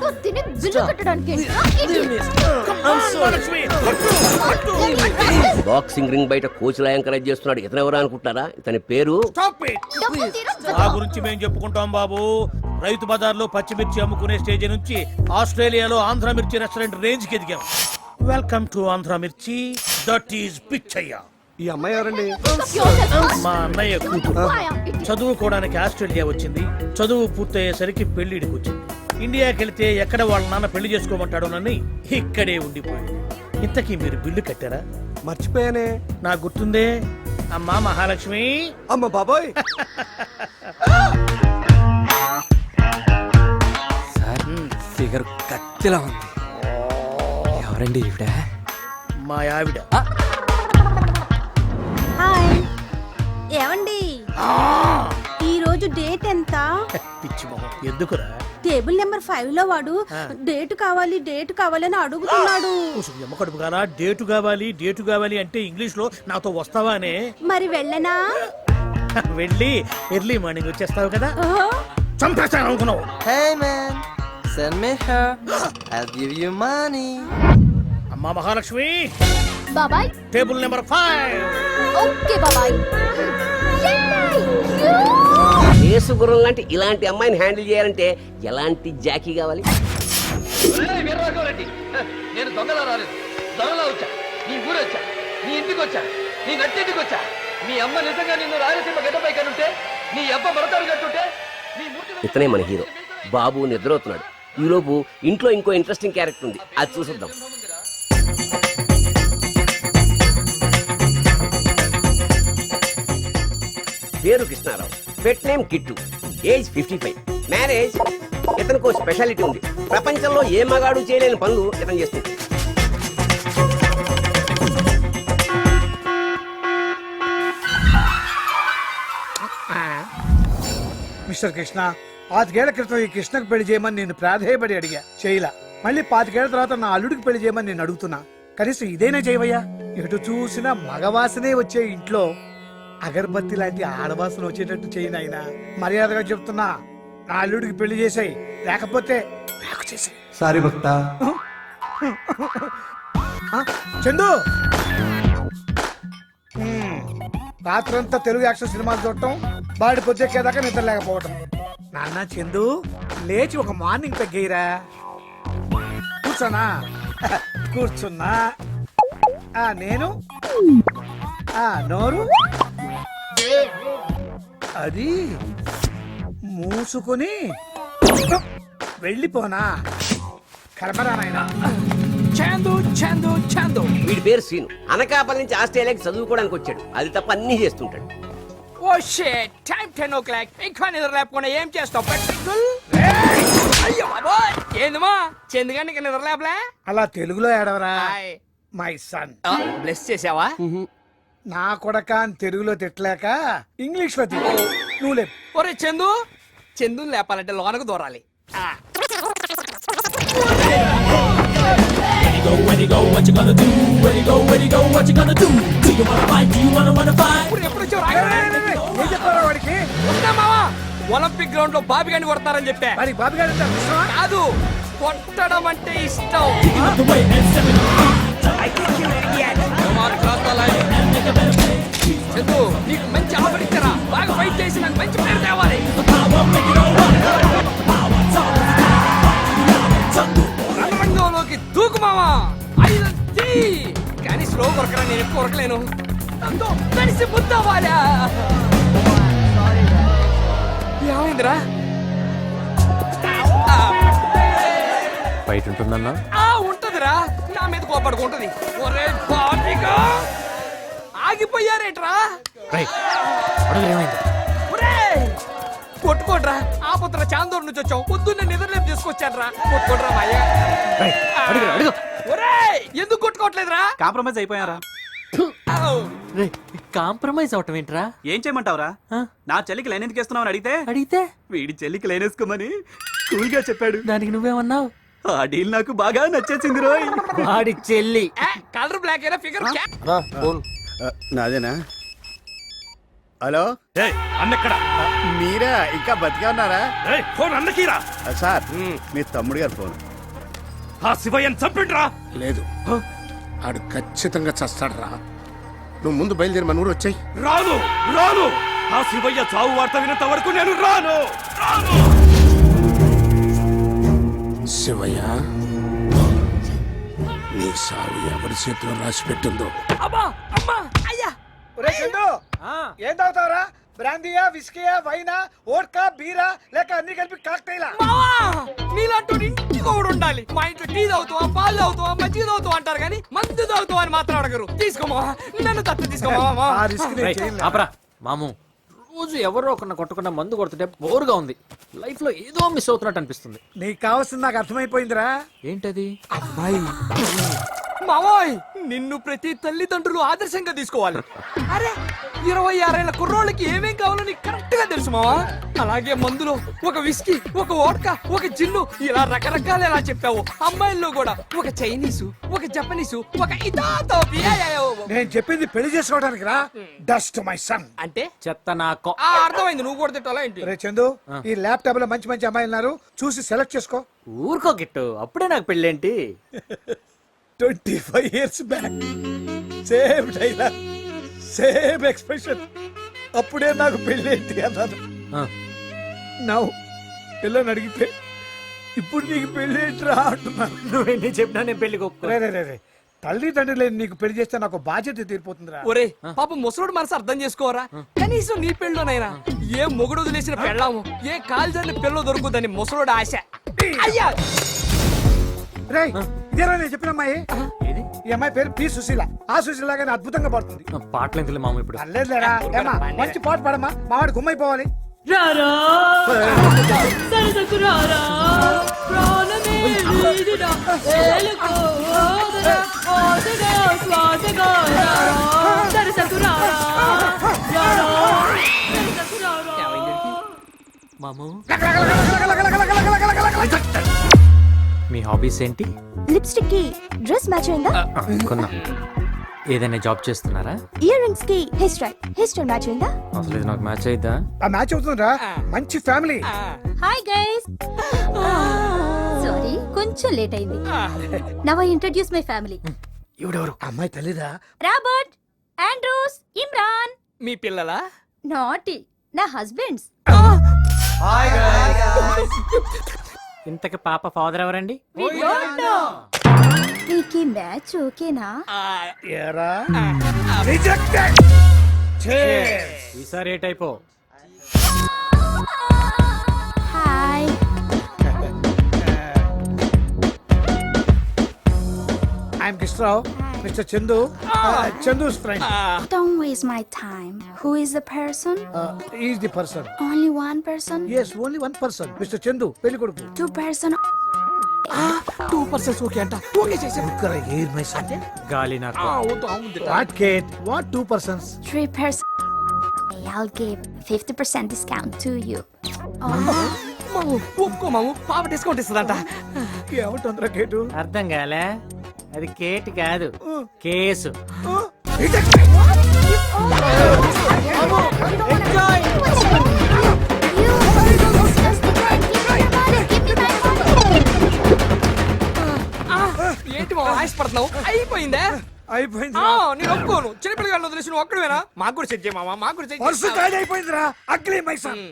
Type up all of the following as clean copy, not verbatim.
ఎప్పుడు తిని బిల్లు కట్టడానికి బాక్సింగ్ రింగ్ బయట కోచ్ లా ఎంకరేజ్ చేస్తున్నాడు. ఇతను ఎవరు అనుకుంటారా? ఇతని పేరు ఆ గురించి మేము చెప్పుకుంటాం బాబు. రైతు బజార్లో పచ్చిమిర్చి అమ్ముకునే స్టేజ్ నుంచి ఆస్ట్రేలియాలో ఆంధ్ర మిర్చి రెస్టారెంట్ రేంజ్ కి ఎదిగాం. Welcome to Andhra Mirchi. That is Pichaiah. ఈ అమ్మాయి ఎవరండి? మా అన్నయ్య కూతురు. చదువుకోవడానికి ఆస్ట్రేలియా వచ్చింది. చదువు పూర్తయ్యేసరికి పెళ్లిడికి వచ్చింది. ఇండియాకి వెళ్తే ఎక్కడ వాళ్ళ నాన్న పెళ్లి చేసుకోమంటాడోనని ఇక్కడే ఉండిపోయింది. ఇంతకీ మీరు బిల్లు కట్టారా? మర్చిపోయానే. నాకు గుర్తుందే. అమ్మా మహాలక్ష్మి. అమ్మ బాబోయ్. సార్ ఫిగర్ కత్తిలా ఉంది. ఎవరండి ఈవిడ? మా ఆవిడ. హాయ్ ఏమండి, ఈ రోజు డేట్ ఎంత? పిచ్చి మొహం ఎందుకురా? టేబుల్ నెంబర్ 5 లో వాడు డేట్ కావాలి అని అడుగుతున్నాడు. ఎమ్మ కడుపు కాలా? డేటు కావాలి అంటే ఇంగ్లీష్ లో నాతో వస్తావానే? మరి వెళ్ళనా? వెళ్ళి ఎర్లీ మార్నింగ్ వచ్చేస్తావు కదా. చంపేస్తాను అనుకున్నావు. Hey man, send me her. I'll give you money. అమ్మా మహాలక్ష్మి. బాబాయ్ టేబుల్ నెంబర్ 5. ఓకే బాబాయ్. ఏసుగుర్రం లాంటి ఇలాంటి అమ్మాయిని హ్యాండిల్ చేయాలంటే ఎలాంటి జాకీ కావాలి? నేను దొంగలా రాలేదు, దొంగలా వచ్చా. నీ ఊరు వచ్చా, నీ ఇంటికి వచ్చా, నీ నట్టింటికి వచ్చా. మీ అమ్మ నిజంగా నిన్ను రాయలసీమ గడ్డపై కనుంటే, నీ అబ్బ భరతాడు కట్టుంటే, నీ ఇతనే మన హీరో. బాబు నిద్రవుతున్నాడు. ఈలోపు ఇంట్లో ఇంకో ఇంట్రెస్టింగ్ క్యారెక్టర్ ఉంది, అది చూసిద్దాం. పేరు Krishnarao, pet name Kittu, age 55, marriage. ఇతనికి స్పెషాలిటీ ఉంది. ప్రపంచంలో ఏ మగాడు చేయలేని పనులు ఇతను చేస్తుంది. మిస్టర్ కృష్ణ, 5 ఏళ్ల క్రితం ఈ కృష్ణకు పెళ్లి చేయమని నేను ప్రాధేయపడి అడిగా, చేయలా. మళ్ళీ 5 ఏళ్ల తర్వాత నా అల్లుడికి పెళ్లి చేయమని నేను అడుగుతున్నా. కనీసం ఇదైనా చేయవయ్యా. ఎటు చూసినా మగవాసనే వచ్చే ఇంట్లో అగరబత్తి లాంటి ఆడవాసన వచ్చేటట్టు చేయను. ఆయన మర్యాదగా చెప్తున్నా, నా అల్లుడికి పెళ్లి చేసాయి, లేకపోతే నాకు చేసాయి. సారీ భక్త. చందు, రాత్రంతా తెలుగు యాక్షన్ సినిమాలు చూడటం, బాడి పొద్దుకేదాకా నిద్ర లేకపోవటం. నాన్న చందు, లేచి ఒక మార్నింగ్ తగ్గేయరా. కూర్చోనా? కూర్చున్నా. నేను నోరు అది మూసుకుని వెళ్ళిపోనా? కర్మరా నాయనా. వీడి పేరు సీను. అనకాపల్లి నుంచి ఆస్ట్రేలియాకి చదువుకోవడానికి వచ్చాడు. అది తప్ప అన్ని చేస్తుంటాడు. Oh shit, time 10 o'clock. ఇంకా నిద్ర లేకపోతే ఏం చేస్తావు? అయ్యో బాబోయ్, ఏందమ్మా చెందుగానికి నిద్ర లేపలే? అలా తెలుగులో ఏడవరా. My son. బ్లెస్ చేసావా? నా కొడక అని తెలుగులో తిట్టలేక ఇంగ్లీష్ లో తిట్టు. నువ్వు లేపు. ఒరే చందు లేపాలంటే లోనకు దూరాలి. ఏం చెప్పారా వాడికి? ఒలింపిక్ గ్రౌండ్ లో బాబి గాని కొడతారని చెప్పా. మరి బాబు గారు కాదు, కొట్టడం అంటే ఇష్టం. చందు, నీకు మంచి ఆఫర్ ఇచ్చారా? బాగా ఫైట్ చేసి నాకు మంచి పేరు తేవాలి. రణరంగంలోకి దూకు మావా. కానీ స్లో కొరకరా, నేను ఎక్కువ కొరకలేను. నందో కలిసి ముద్దవాలా. ఏమైందిరా? బయట ఉంటుందన్నా? ఉంటదిరా, నా మీద కోపడుకుంటది. ఒరే బాబిగా, ఆగిపోయారేట్రా? కొట్టుకోడ్రా. ఆపత్ర చాందూరు నుంచి వచ్చాం, పొద్దున్నే నిద్రలేపు తీసుకొచ్చాడ్రా. కొట్టుకోడ్రా మాయ. ఎందుకు కొట్టుకోవట్లేదురా? కాంప్రమైజ్ అయిపోయారా? కాంప్రమైజ్ అవటం ఏంట్రా? ఏం చేయమంటావురా? నా చెల్లికి లైన్ ఎందుకు వేస్తున్నావు అడిగితే వీడి చెల్లికి లైన్ వేసుకోమని కూల్ గా చెప్పాడు. దానికి నువ్వేమన్నావు? ఆ డీల్ నాకు బాగా నచ్చేసింది రోయ్. వాడి చెల్లి కలర్ బ్లాక్ అయినా ఫిగర్ నాదేనా? హలో అన్నెక్కడ మీరా ఇంకా బతిగా ఉన్నారా ఫోన్ అన్నకీరా సార్ మీ తమ్ముడు గారు ఫోన్. ఆ శివయ్యని చంపిండ్రా. లేదు ఆడు ఖచ్చితంగా చస్తాడు రా. నువ్వు ముందు బయలుదేరి మన ఊరు వచ్చాయి. రాను రాను ఆ శివయ్య చావు వార్త వినంత వరకు నేను రాను రాను. శివయ్య, నీ సావు ఎవరి చేతిలో రాసి పెట్టిందో. అమ్మా అమ్మా అయ్యా ఒరే చందు ఏం తాగుతావరా? బ్రాందీయా, విస్కీయా, వైనా, ఓడ్కా, బీరా లేక అన్ని కలిపి కాక్టైలా? మావా నీలాంటి ఇంటికి ఒకడు ఉండాలి. మా ఇంట్లో టీ తాగుతావా, పాలు తాగుతావా, మజ్జిగ తాగుతావా అంటారు కానీ మందు తాగుతావా అని మాత్రం అడగరు. తీసుకోమా, నన్ను దత్తు తీసుకోమా. ఆ రిస్క్ నేను చేయనులే. ఆపరా మాము, రోజు ఎవరో ఒకరిని కొట్టకుండా మందు కొడుతుంటే బోరుగా ఉంది. లైఫ్ లో ఏదో మిస్ అవుతున్నట్టు అనిపిస్తుంది. నీకు కావాల్సింది నాకు అర్థమైపోయిందిరా. ఏంటది? మావోయ్ నిన్ను ప్రతి తల్లిదండ్రులు ఆదర్శంగా తీసుకోవాలి. అరే 26 ఏళ్ల కుర్రోళ్ళకి ఏమేం కావాలో నీకు కరెక్ట్ గా తెలుసు మావా. అలాగే మందులో ఒక విస్కీ, ఒక వోడ్కా, ఒక జిన్ను ఇలా రకరకాలు ఎలా చెప్పావు, అమ్మాయిల్లో కూడా ఒక చైనీసు, ఒక జపనీసు, ఒక ఇతాతోపి. నేను చెప్పింది పెళ్లి చేసుకోవడానికి రా. Dust my son. అంటే చెత్త నాకో. అర్థమైంది. నువ్వు కూడా తిట్టాలా ఏంటి? రే చందు, ఈ ల్యాప్టాప్ లో మంచి మంచి అమ్మాయిలు ఉన్నారు, చూసి సెలెక్ట్ చేసుకో. ఊరుకో గిట్టు, అప్పుడే నాకు పెళ్ళేంటి? 25 years back same dialogue, same expression. అప్పుడే నాకు పెళ్ళేంటి అన్నాను. నౌ పిల్లని అడిగితే ఇప్పుడు నీకు పెళ్ళేంటిరా అంటున్నాను. నువ్వెన్ని చెప్పినా నేను పెళ్లి రే రే రే రే, తల్లిదండ్రులు లేని నీకు పెళ్లి చేస్తే నాకు బాధ్యత తీరిపోతుందిరా. ఒరే పాప ముసలోడు మనసు అర్థం చేసుకోరా. కనీసం నీ పెళ్ళోనైనా ఏ మొగుడు వదిలేసిన పెళ్ళాము, ఏ కాల్జాన్ని పెళ్ళో దొరుకుదని ముసలోడు ఆశ. అయ్యా రే ఇదేరా నేను చెప్పిన అమ్మాయి. ఈ అమ్మాయి పేరు పి సుశీల. ఆ సుశీల లాగానే అద్భుతంగా పడుతుంది. పాటలు ఎందుకు మాము ఇప్పుడు? అల్లేదులేరా. ఏమా మంచి పాట పాడమ్మా, మావాడు గుమ్మైపోవాలి. మాము మీ హాబీస్ ఏంటి? లిప్స్టిక్ కి డ్రెస్ మ్యాచ్ అయిందా? కొన్నా. ఏదైనా జాబ్ చేస్తున్నారా? ఇయర్ రింగ్స్ కి హెయిర్ స్టైల్ మ్యాచ్ అయిందా? అసలు ఇది నాకు మ్యాచ్ అయిద్దా? ఆ మ్యాచ్ అవుతుందిరా. మంచి ఫ్యామిలీ. హాయ్ గైస్, సారీ కొంచెం లేట్ అయింది. Now I introduce my family. ఎవడెవరు? అమ్మాయి తల్లిదా? Robert, Andrews, Imran. మీ పిల్లలా? నాటి నా హస్బెండ్స్. ఇంతకి పాప ఫాదర్ ఎవరండి? నీకు మ్యాచ్ ఓకేనా? ఏరా రిజెక్టెడ్. ఈసారి ఏ టైపో? Hi. I am Krishnarao, mister Chandu, చందు's friend. Don't waste my time. Who is the person? He is the person. Only one person? Yes, only one person. Mr. Chandu పెళ్లి కొడుకు. 2 person. 2% ఓకే అంట. ఓకే చేసా. ఇక్కడ ఎయిర్ మై సన్. గాలి నాకు. What kid? What 2 persons? 3 person. I'll give 50% discount to you. మాము ఒప్పుకో మాము, పాప డిస్కౌంట్ ఇస్తుందంట. ఏమ తొందర కేటు? అర్థం కాలే? అది కేట్ కాదు, కేసు. ఏంటి మాము ఆశపడుతున్నావు? అయిపోయిందా? అయిపోయింది. నేను ఒప్పుకోను. చిన్నపిల్లగాళ్ళు వదిలేసి నువ్వు ఒక్కడవేనా? మాకు కూడా సెట్ చేయమా, మాకు కూడా సెట్ పర్సు ఖాళీ అయిపోయిందిరా. Ugly my son.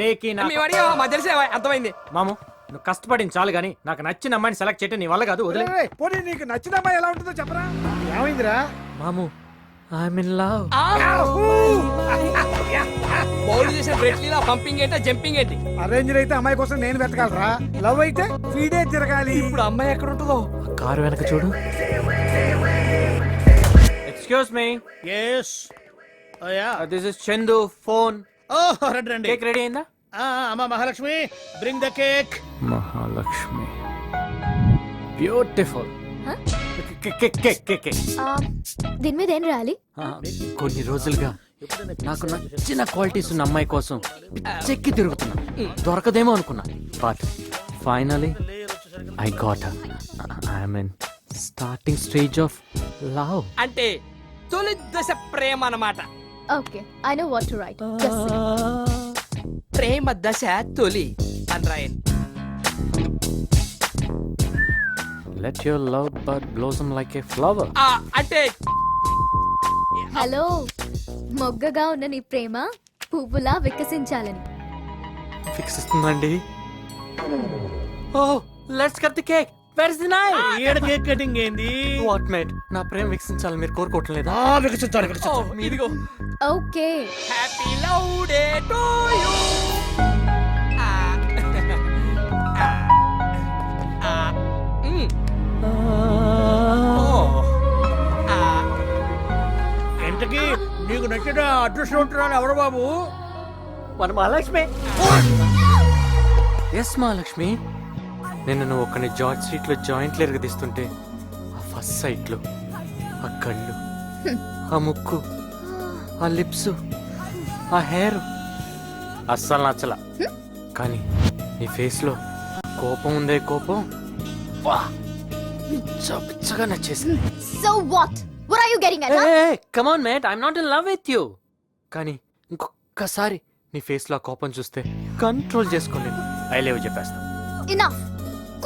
లేకి నా మేము అడిగా మా తెలిసే అర్థమైంది. మాము నువ్వు కష్టపడింది చాలు గానీ నాకు నచ్చిన అమ్మాయిని సెలెక్ట్ చేయటం నీ వల్ల కాదు. వదిలే. పోనీ నీకు నచ్చిన అమ్మాయి ఎలా ఉంటుందో చెప్పరా. ఏమైందిరా? మాము ఐఎమ్ ఇన్ లవ్. బౌల్ చేసిన బ్రెడ్లీలా పంపింగ్ ఏంటా, జంపింగ్ ఏంటి? అరేంజ్ అయితే అమ్మాయి కోసం నేను వెతకాలరా. లవ్ అయితే ఫీడే తిరగాలి. ఇప్పుడు అమ్మాయి ఎక్కడ ఉంటుందో? కారు వెనక చూడు. Excuse me. yes yeah this is Chandu phone. రండి రండి. కేక్ రెడీ అయిందా? అమ్మా Mahalakshmi, bring the cake. Mahalakshmi beautiful. దీని మీద ఏం రాయాలి? కొన్ని రోజులుగా నాకు నచ్చిన క్వాలిటీస్ ఉన్న అమ్మాయి కోసం చెక్కి తిరుగుతున్నా. దొరకదేమో అనుకున్నా, but finally I got her. I'm in starting stage of love. అంటే తొలి దశ ప్రేమ అన్నమాట. Okay, I know what to write. Just say. ప్రేమ దశ తొలి అని రాయండి. Let your love bud blossom like a flower. అంటే హలో, మొగ్గగా ఉన్న నీ ప్రేమ పువ్వులా వికసించాలని. ఫిక్స్ ఇస్తుందండి. Oh, let's cut the cake. Where's the knife? ఈడ కేక్ కటింగ్ ఏంది? What mate? నా ప్రేమ వికసించాలని మీరు కోరుకోవట్లేదా? వికసించాలి వికసించాలి. ఇదిగో okay, happy love day to you. ఇంతకీ నీకు నచ్చిన అదృష్టవంతురాలు ఎవరు బాబు? మన మహాలక్ష్మి. ఎస్ మహాలక్ష్మి. నేను నువ్వు ఒక్కని జార్జ్ స్ట్రీట్ లో జాయింట్లు ఎరగదీస్తుంటే ఆ ఫస్ట్ సైట్ లో ఆ కళ్ళు, ఆ ముక్కు, ఆ లిప్స్, ఆ హెయిర్ అస్సలు నచ్చల. కానీ నీ ఫేస్ లో కోపం ఉందే కోపం, వా, పిచ్చగా నచ్చేసింది. So what are you getting at? Come on mate, I'm not in love with you. కానీ ఇంకొక్కసారి నీ ఫేస్ లో ఆ కోపం చూస్తే కంట్రోల్ చేసుకోలేను. ఐ లవ్ చెప్పేస్తా. ఇనఫ్.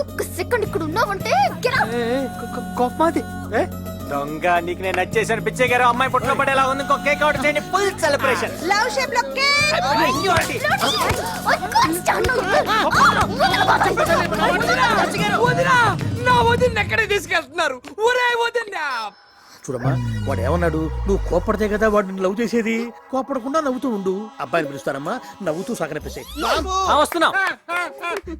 ఒక్క సెకండ్ ఇక్కడ ఉన్నావంటే get out. కోపం అది దొంగ. నీకు నేను నచ్చేసాను. పిచ్చే గారు అమ్మాయి పొట్టులో పడేలా ఉంది. ఇంకో కేక్ ఆర్డర్ చేయండి. Full celebration. లవ్ షేప్ లో cake. I can't stand it. వదినా, నా వదిన ఎక్కడికి తీసుకెళ్తున్నారు? ఒరే వదినా. చూడమ్మా, వాడు ఏమన్నాడు? నువ్వు కోపడితే కదా వాడు నిన్ను లవ్ చేసేది. కోపడకుండా నవ్వుతూ ఉండు. అబ్బాయిని పిలుస్తానమ్మా, నవ్వుతూ సాగనిపిస్తాయి. వస్తున్నా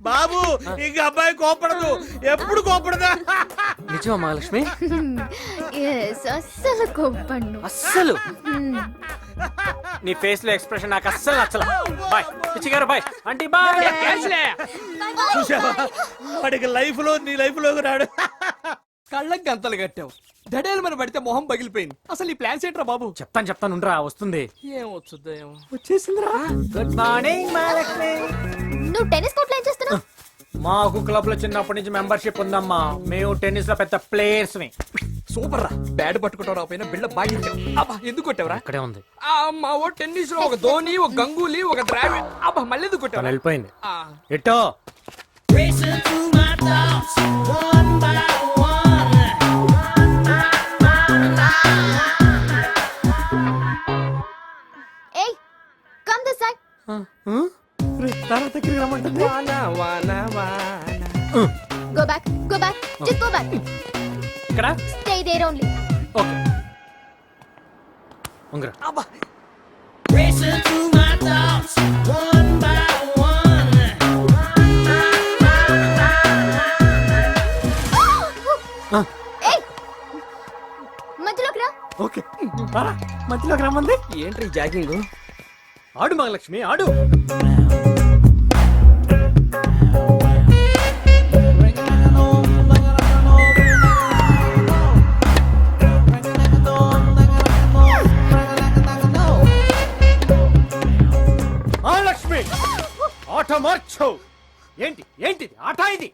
బాబు, ఇంకా అబ్బాయి కోపడదు. ఎప్పుడు కోపడదా? నిజమా మహాలక్ష్మి? yes, అస్సలు కోపడ్ను. అస్సలు నీ ఫేస్ లో ఎక్స్ప్రెషన్ నాకు అస్సలు నచ్చల. బాయ్ పిచ్చి గారు, బాయ్ ఆంటీ, బాయ్. చూసావా, వాడికి లైఫ్ లో నీ లైఫ్ లోకి రాడు. కళ్ళకి గంతలు కట్టావు, దడేలు మన పడితే మొహం పగిలిపోయింది. అసలు ఈ ప్లాన్స్ ఏంట్రా బాబు? చెప్తాను ఉండరా, వస్తుంది. ఏం వచ్చుద్దో ఏమో. వచ్చేసిందిరా. Good morning Mahalakshmi. నువ్వు టెన్నిస్ కోర్ట్ లో ఏం చేస్తున్నావు? మాకు క్లబ్ లో చిన్నప్పటి నుంచి మెంబర్షిప్ ఉందమ్మా. మేము టెన్నిస్ లో పెద్ద ప్లేయర్స్. సూపర్ రా. బ్యాట్ పట్టుకుంటావు రాపోయినా బిళ్ళ బాగా ఇచ్చావు. అబ్బా, ఎందుకు కొట్టావురా? ఇక్కడే ఉంది. మా ఓ టెన్నిస్ లో ఒక ధోని, ఒక గంగూలీ, ఒక ద్రావిడ్. అబ్బా, మళ్ళీ ఎందుకు తను కొట్టావు? వెళ్ళిపోయింది. ఎట్టో ఏయ్, కమ్ దిస్ సైడ్. దగ్గరికి రమ్మంటుంది. వాన వాన వాన. Go back. Just go back. ఇక్కడ Stay there only. ఓకే. ఉంగరా. అబ్బా, ఏయ్, మధ్యలోకి రా. ఓకే, మధ్యలోకి రమ్మంది. Entry jogging? ఆడు మహాలక్ష్మి, ఆడు. మహాలక్ష్మి, ఆట మార్చు. ఏంటి ఆట ఇది?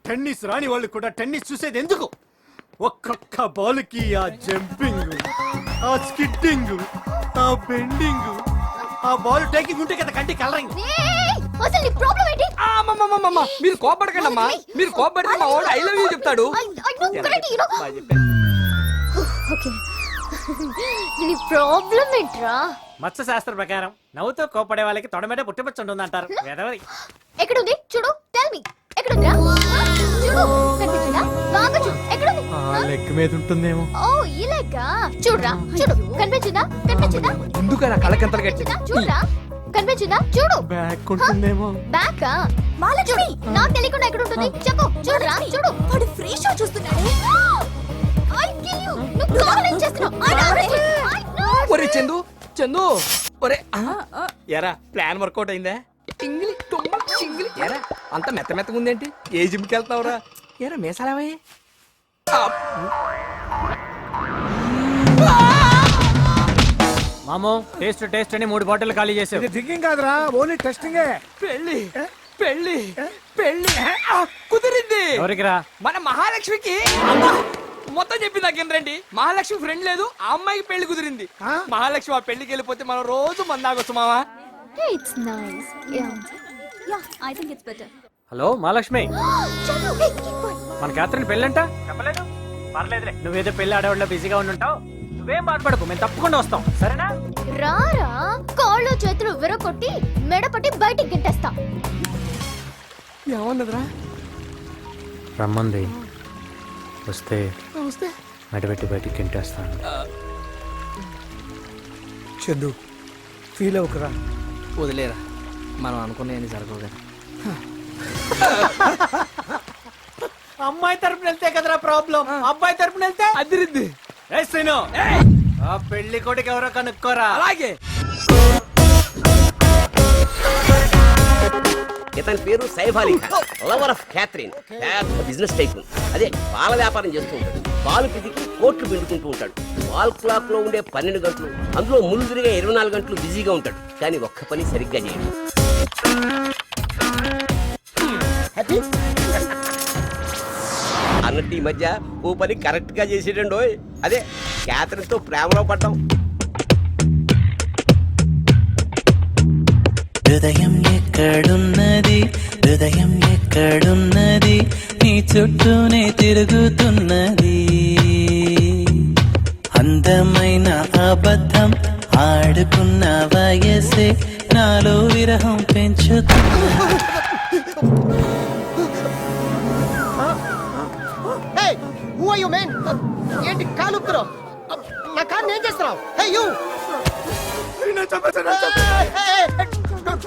టెన్నిస్ రాని వాళ్ళు కూడా టెన్నిస్ చూసేది ఎందుకు? ఒక్కొక్క బాల్కి ఆ జంపింగ్, ఆ స్కిట్టింగ్, ఆ బెండింగ్, ఆ బాల్ టేకింగ్ ఉంటే కదా కంటి కలరింగ్. ఏయ్, అసలు నీ ప్రాబ్లం ఏంటి? అమ్మమ్మమ్మమ్మ, మీరు కోపడకండి అమ్మా. మీరు కోపడితే మా వాడు ఐ లవ్ యూ చెప్తాడు. I know correct, you know. బాగా చెప్పారు. Okay. నీ ప్రాబ్లం ఏంట్రా? మత్స్య శాస్త్ర ప్రకారం నవ్వుతో కోపడే వాళ్ళకి తొడ మీద పుట్టిపచ్చి ఉంటుంది అంటారు. వెదవరి. ఎక్కడుంది చూడు. టెల్ మీ, ఎక్కడుందిరా? చూడు, కనిపించిందా? బాగా చూడు, ఎక్కడుంది? లెగ్ మీద ఉంటుందేమో. ఓ, ఈ లెక్క. చూడురా, చూడు, కనిపించిందా? ఎందుకలా కళ్ళకంతలు కట్టి? చూడురా, కనిపించిందా? చూడు. బ్యాక్ ఉంటుందేమో. బ్యాకా? మాలక్ష్మి, నాకు తెలియకుండా ఎక్కడ ఉంటుంది చెప్పు. చూడురా, చూడు. వాడు ఫ్రీ షో చూస్తున్నాడు. I kill you. నువ్వు కావాలని చేస్తున్నావు. I know. ఒరే చందు, ఒరే. ఎరా, ప్లాన్ వర్కౌట్ అయిందా? టింగిలి టుంబ చింగిలి. ఎరా, అంత మెత్తగా ఉందేంటి? ఏ జిమ్కి వెళ్తావురా? ఎరా, మేసాలవే. మామో, టేస్ట్ అని 3 బాటిల్ ఖాళీ చేసావు. ఇది డ్రింకింగ్ కాదురా, ఓన్లీ టెస్టింగే. పెళ్ళి పెళ్ళి పెళ్ళి కుదిరింది. ఎవరికి రా? మన మహాలక్ష్మికి. మొత్తం చెప్పి నాకేంటండి మహాలక్ష్మి ఫ్రెండ్ లేదు ఆ అమ్మాయికి పెళ్లి కుదిరింది మహాలక్ష్మి ఆ పెళ్లికి వెళ్ళిపోతే మనం రోజు మందాగొచ్చు మావా It's nice. Yeah, I think it's better. Hello Mahalakshmi చలో, hey, keep on. మన క్యాథరిన్ పెళ్ళంట చెప్పలేదు పర్లేదులే నువ్వేదో పెళ్లి ఆడవాళ్ళ బిజీగా ఉండుంటావు నువ్వేం బాధపడకు మేము తప్పకుండా వస్తాం సరేనా రారా కాళ్ళు చేతులు విరగొట్టి మెడపట్టి బయటికి గిట్టేస్తా. ఏమన్నదిరా రమ్మంది వస్తే వస్తే మెడబెట్టి బయటికి గింటేస్తాను చందు ఫీల్ అవ్వకురా. వదిలేరా మనం అనుకున్నాయని జరగవు కదా అమ్మాయి తరపున వెళ్తే కదరా ప్రాబ్లం అబ్బాయి తరపున వెళ్తే అదిరింది ఆ పెళ్లి కొడుకు ఎవరో కనుక్కోరా అలాగే ఇతని పేరు Saif Ali Khan, lover of Catherine. Business type. అదే పాల వ్యాపారం చేస్తూ ఉంటాడు. పాలు పితికి కోట్లు పిండుకుంటూ ఉంటాడు. వాల్ క్లాక్ లో ఉండే 12 గంటలు అందులో ముందుగా 24 గంటలు బిజీగా ఉంటాడు. కానీ ఒక్క పని సరిగ్గా చేయడు. అన్నట్టు ఈ మధ్య ఓ పని కరెక్ట్ గా చేసేటండో. అదే క్యాథరిన్ తో ప్రేమలో పడ్డాం. హృదయం ఎక్కడున్నది హృదయం ఎక్కడున్నది నీ చుట్టూనే తిరుగుతున్నది అందమైన అబద్ధం ఆడుకున్న వయసే నాలో విరహం పెంచుతున్నది ఏంటి కాలుపుతున్నావు నా కారు ఏం చేస్తున్నావు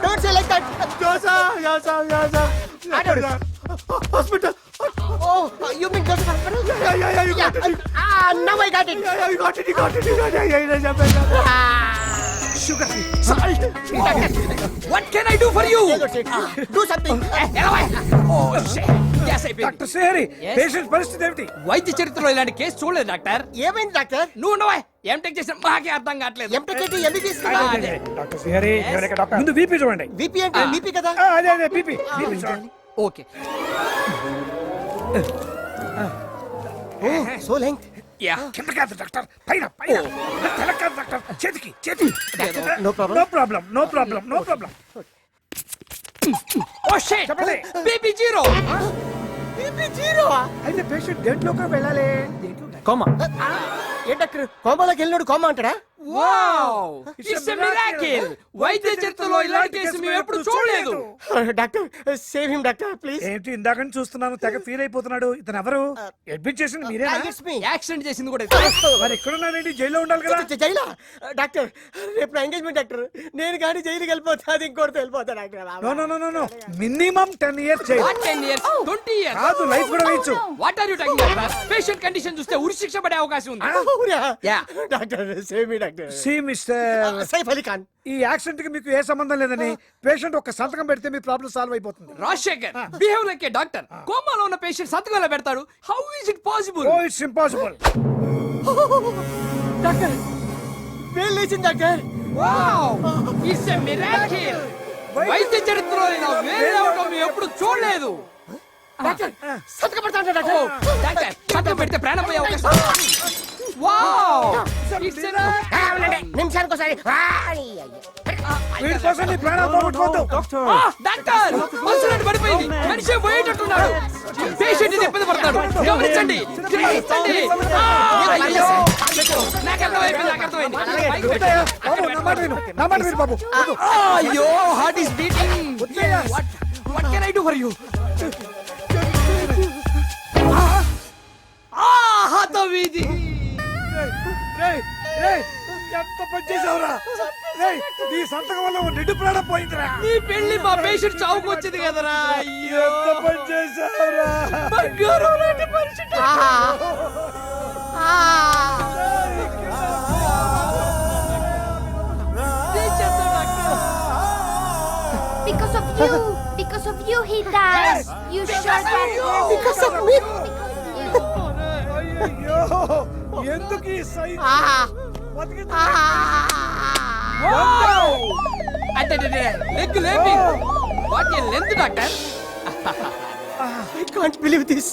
Don't say like that. Hospital. Oh, you mean go to hospital? Yeah. You got it. Now I got it. You got it. sugar, salt. What can I do for you? Do something. Oh shit. Yes, I doctor Srihari patient పరిస్థితి ఏమిటి? వైద్య చరిత్రలో ఇలాంటి case చూడలేదు doctor. ఏమైంది doctor? నువ్వు ఉండవా? MTech చేసిన మాకే అర్థం కావట్లేదు. ఎంటెక్ ఏంటి? ఎంబీబీఎస్ డాక్టర్ శ్రీహరి ముందు బీపీ చూడండి. బీపీ అంటే బీపీ కదా? అదే బీపీ చూడండి. Okay. Oh so length. Yeah. కింద కాదు డాక్టర్, పైన తల కాదు డాక్టర్, చేతికి. No problem. No problem. Oh shit. BP zero. BP zero. అయితే పేషెంట్ దేంట్లోకి వెళ్ళాలి? కోమా. ఏ డాక్టర్ కోమాలోకి వెళ్ళినాడు కోమా అంటాడా? Wow, it's a miracle. వైద్య చరిత్రలో ఇలాంటి కేసు మేము ఎప్పుడు చూడలేదు. Doctor save him doctor please. ఏంటి ఇందాక నుంచి చూస్తున్నాను, తెగ ఫీల్ అయిపోతున్నాడు. ఇతను ఎవరు? అడ్మిట్ చేసింది మీరేనా? It's me. యాక్సిడెంట్ చేసింది కూడా. మరి ఎక్కడున్నారండి? జైల్లో ఉండాలి కదా. జైలా? డాక్టర్ రేపు నా ఎంగేజ్మెంట్ డాక్టర్. నేను కానీ జైలుకి వెళ్ళిపోతా, అది ఇంకోటి వెళ్ళిపోతా doctor. No minimum 10 years jail. What 10 years? 20 years. కాదు, లైఫ్ కూడా వేయచ్చు. What are you talking about? Patient condition చూస్తే ఉరి శిక్ష పడే అవకాశం ఉంది. Yeah. Doctor save me doctor. See mister Saif Ali Khan, ఈ యాక్సిడెంట్ కి మీకు ఏ సంబంధం లేదని పేషెంట్ ఒక సంతకం పెడితే మీ ప్రాబ్లం సాల్వ్ అయిపోతుంది. Rajasekhar, behave like a doctor. కోమాలో ఉన్న పేషెంట్ సంతకం ఎలా పెడతాడు? How is it possible? Oh it's impossible. Doctor వేలు లేచింది doctor. Wow, it's a miracle. వైద్య చరిత్రలో ఇలా వేలు అవటం మేము ఎప్పుడు చూడలేదు. డాక్టర్ సంతకం పెడతాను డాక్టర్. డాక్టర్ సంతకం పెడితే ప్రాణం పోయే అవకాశం. వావ్, ఇట్స్ ఎ నిమిషానికి ఒకసారి. వీడి కోసం నీ ప్రాణాలు పోగొట్టుకోవద్దు. డాక్టర్ మనుషులను పడిపోయింది. మనిషి పోయేటట్టున్నాడు. పేషెంట్ ఇబ్బంది పడతాడు. గమనించండి. అయ్యో, నాకు అర్థమైంది. నా మాట విను బాబు. అయ్యో, heart is beating. What can I do for you? హతవిధి. ఎంత పని చేసావురా? నీ సంతకం వల్ల నిండు ప్రాణం పోయిందిరా. నీ పెళ్లి మా పేషెంట్ చావుకు వచ్చింది కదరా. అయ్యో, ఎంత పని చేసావురా? బంగారం లాంటి మనిషి. Because of you he dies. You shot that. Because of me. అయ్యో, ఎందుకు ఈ సైన్? అంటే లెగ్ లేపి. What a length doctor. I can't believe this.